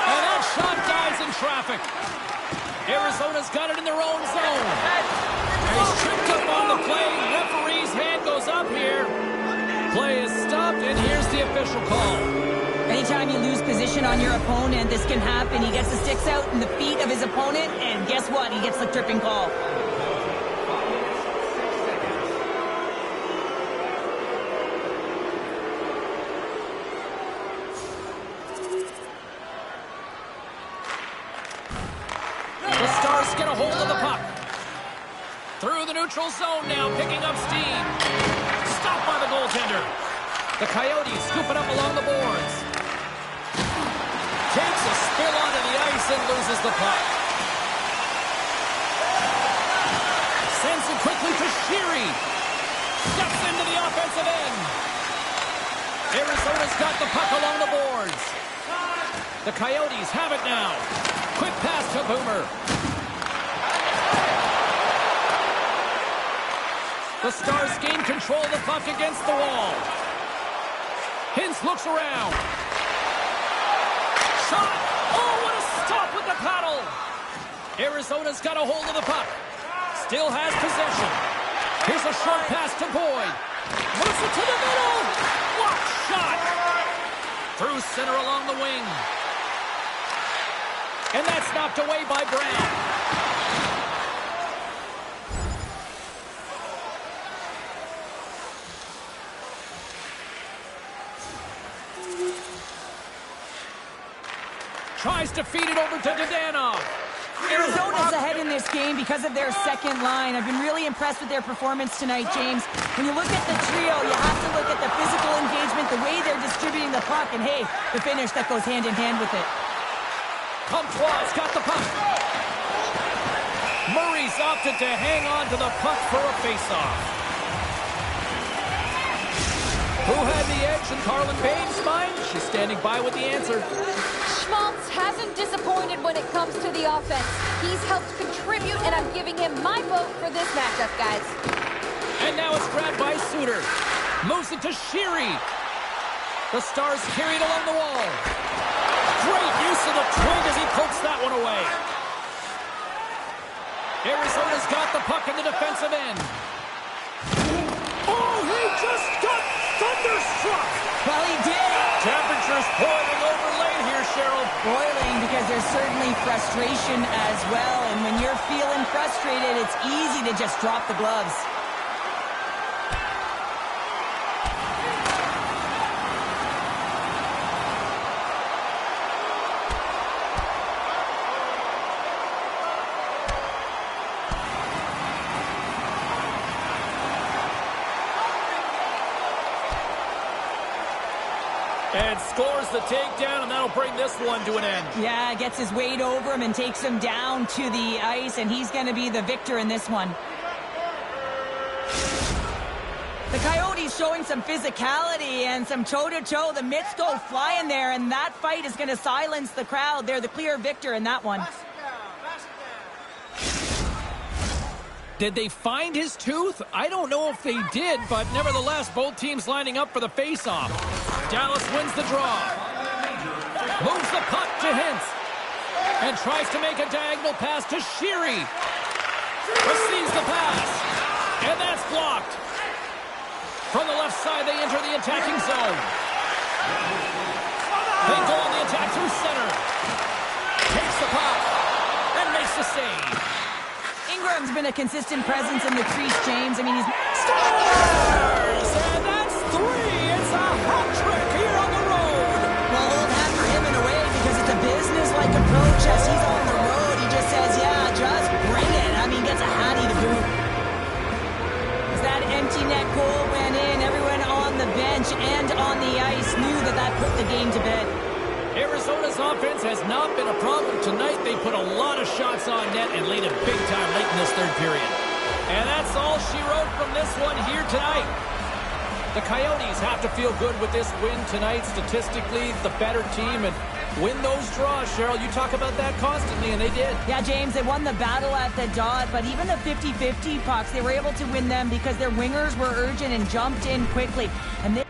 [SPEAKER 1] And that shot dies in traffic. Arizona's got it in their own zone. And he's tripped up on the play. Referee's hand goes up here. Play is stopped, and here's the official call.
[SPEAKER 2] Anytime you lose position on your opponent, this can happen. He gets the sticks out in the feet of his opponent, and guess what? He gets the tripping call.
[SPEAKER 1] The Stars get a hold of the puck. Through the neutral zone now, picking up steam. Stopped by the goaltender. The Coyotes scoop it up along the boards. Takes a spill onto the ice and loses the puck. Sends it quickly to Sheary. Steps into the offensive end. Arizona's got the puck along the boards. The Coyotes have it now. Quick pass to Boomer. The Stars gain control of the puck against the wall. Hintz looks around. Shot! Oh, what a stop with the paddle! Arizona's got a hold of the puck. Still has possession. Here's a short pass to Boyd. Moves it to the middle. What shot! Through center along the wing. And that's knocked away by Brown. Tries to feed it over to Dadonov.
[SPEAKER 2] Arizona's ahead in this game because of their second line. I've been really impressed with their performance tonight, James. When you look at the trio, you have to look at the physical engagement, the way they're distributing the puck, and hey, the finish that goes hand in hand with it.
[SPEAKER 1] Comtois got the puck. Murray's opted to hang on to the puck for a faceoff. Who had the edge in Carlin Bain's mind? She's standing by with the answer.
[SPEAKER 3] Schmaltz hasn't disappointed when it comes to the offense. He's helped contribute, and I'm giving him my vote for this matchup, guys.
[SPEAKER 1] And now it's grabbed by Suter. Moves it to Sheary. The Stars carried along the wall. Great use of the twig as he pokes that one away. Arizona's got the puck in the defensive end. Oh, he just got thunderstruck.
[SPEAKER 2] Well, he did.
[SPEAKER 1] Temperature's boiling over late here, Cheryl.
[SPEAKER 2] Boiling because there's certainly frustration as well. And when you're feeling frustrated, it's easy to just drop the gloves.
[SPEAKER 1] And scores the takedown, and that'll bring this one to an end.
[SPEAKER 2] Yeah, gets his weight over him and takes him down to the ice, and he's going to be the victor in this one. The Coyotes showing some physicality and some toe-to-toe. The mitts go flying there, and that fight is going to silence the crowd. They're the clear victor in that one.
[SPEAKER 1] Did they find his tooth? I don't know if they did, but nevertheless, both teams lining up for the face-off. Dallas wins the draw. Moves the puck to Hintz. And tries to make a diagonal pass to Sheary. Receives the pass. And that's blocked. From the left side, they enter the attacking zone. They go on the attack through center. Takes the puck. And makes the save.
[SPEAKER 2] Ingram's been a consistent presence in the crease, James. I mean, he's...
[SPEAKER 1] Scores! And that's 3! It's a hat trick here on the road!
[SPEAKER 2] Well, old hat for him in a way, because it's a business-like approach as he's on the road. He just says, yeah, just bring it. I mean, gets a hattie to boot. As that empty net goal went in, everyone on the bench and on the ice knew that that put the game to bed.
[SPEAKER 1] Arizona's offense has not been a problem tonight. They put a lot of shots on net and laid it big time late in this third period. And that's all she wrote from this one here tonight. The Coyotes have to feel good with this win tonight. Statistically, the better team and win those draws. Cheryl, you talk about that constantly, and they did.
[SPEAKER 2] Yeah, James, they won the battle at the dot, but even the 50-50 pucks, they were able to win them because their wingers were urgent and jumped in quickly. And they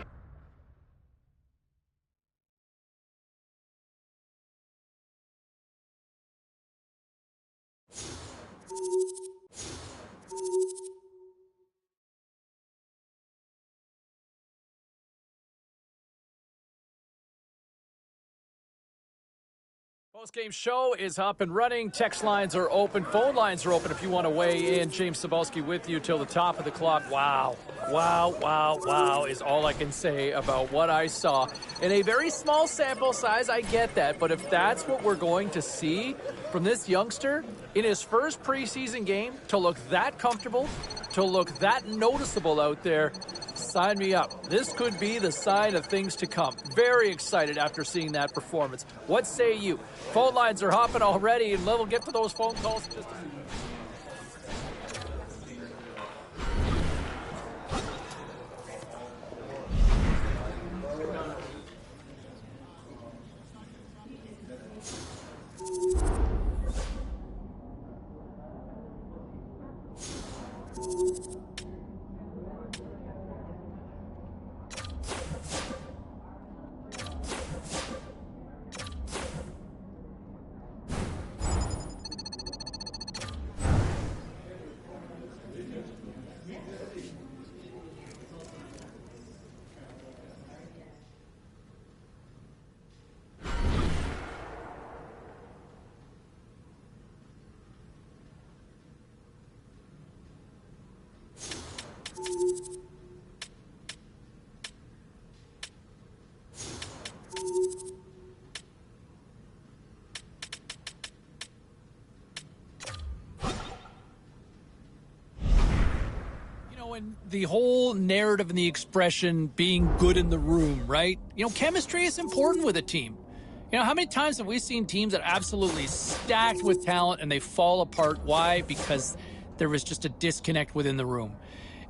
[SPEAKER 1] Post-game show is up and running. Text lines are open. Phone lines are open if you want to weigh in. James Cybulski with you till the top of the clock. Wow. Wow, wow, wow is all I can say about what I saw. In a very small sample size, I get that. But if that's what we're going to see from this youngster in his first preseason game, to look that comfortable, to look that noticeable out there, sign me up. This could be the sign of things to come. Very excited after seeing that performance. What say you? Phone lines are hopping already, and we'll get to those phone calls in just a few. And the whole narrative and the expression being good in the room, right? You know, chemistry is important with a team. You know, how many times have we seen teams that are absolutely stacked with talent and they fall apart? Why? Because there was just a disconnect within the room.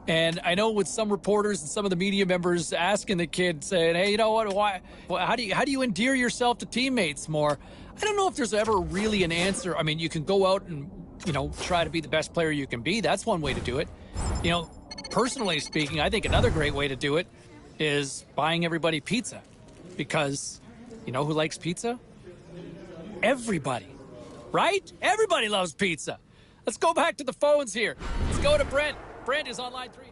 [SPEAKER 1] And I know with some reporters and some of the media members asking the kid, saying, hey, you know what, why, how do you endear yourself to teammates more? I don't know if there's ever really an answer. I mean, you can go out and, you know, try to be the best player you can be. That's one way to do it. You know, personally speaking, I think another great way to do it is buying everybody pizza. Because, you know who likes pizza? Everybody, right? Everybody loves pizza. Let's go back to the phones here. Let's go to Brent. Brent is on line 3.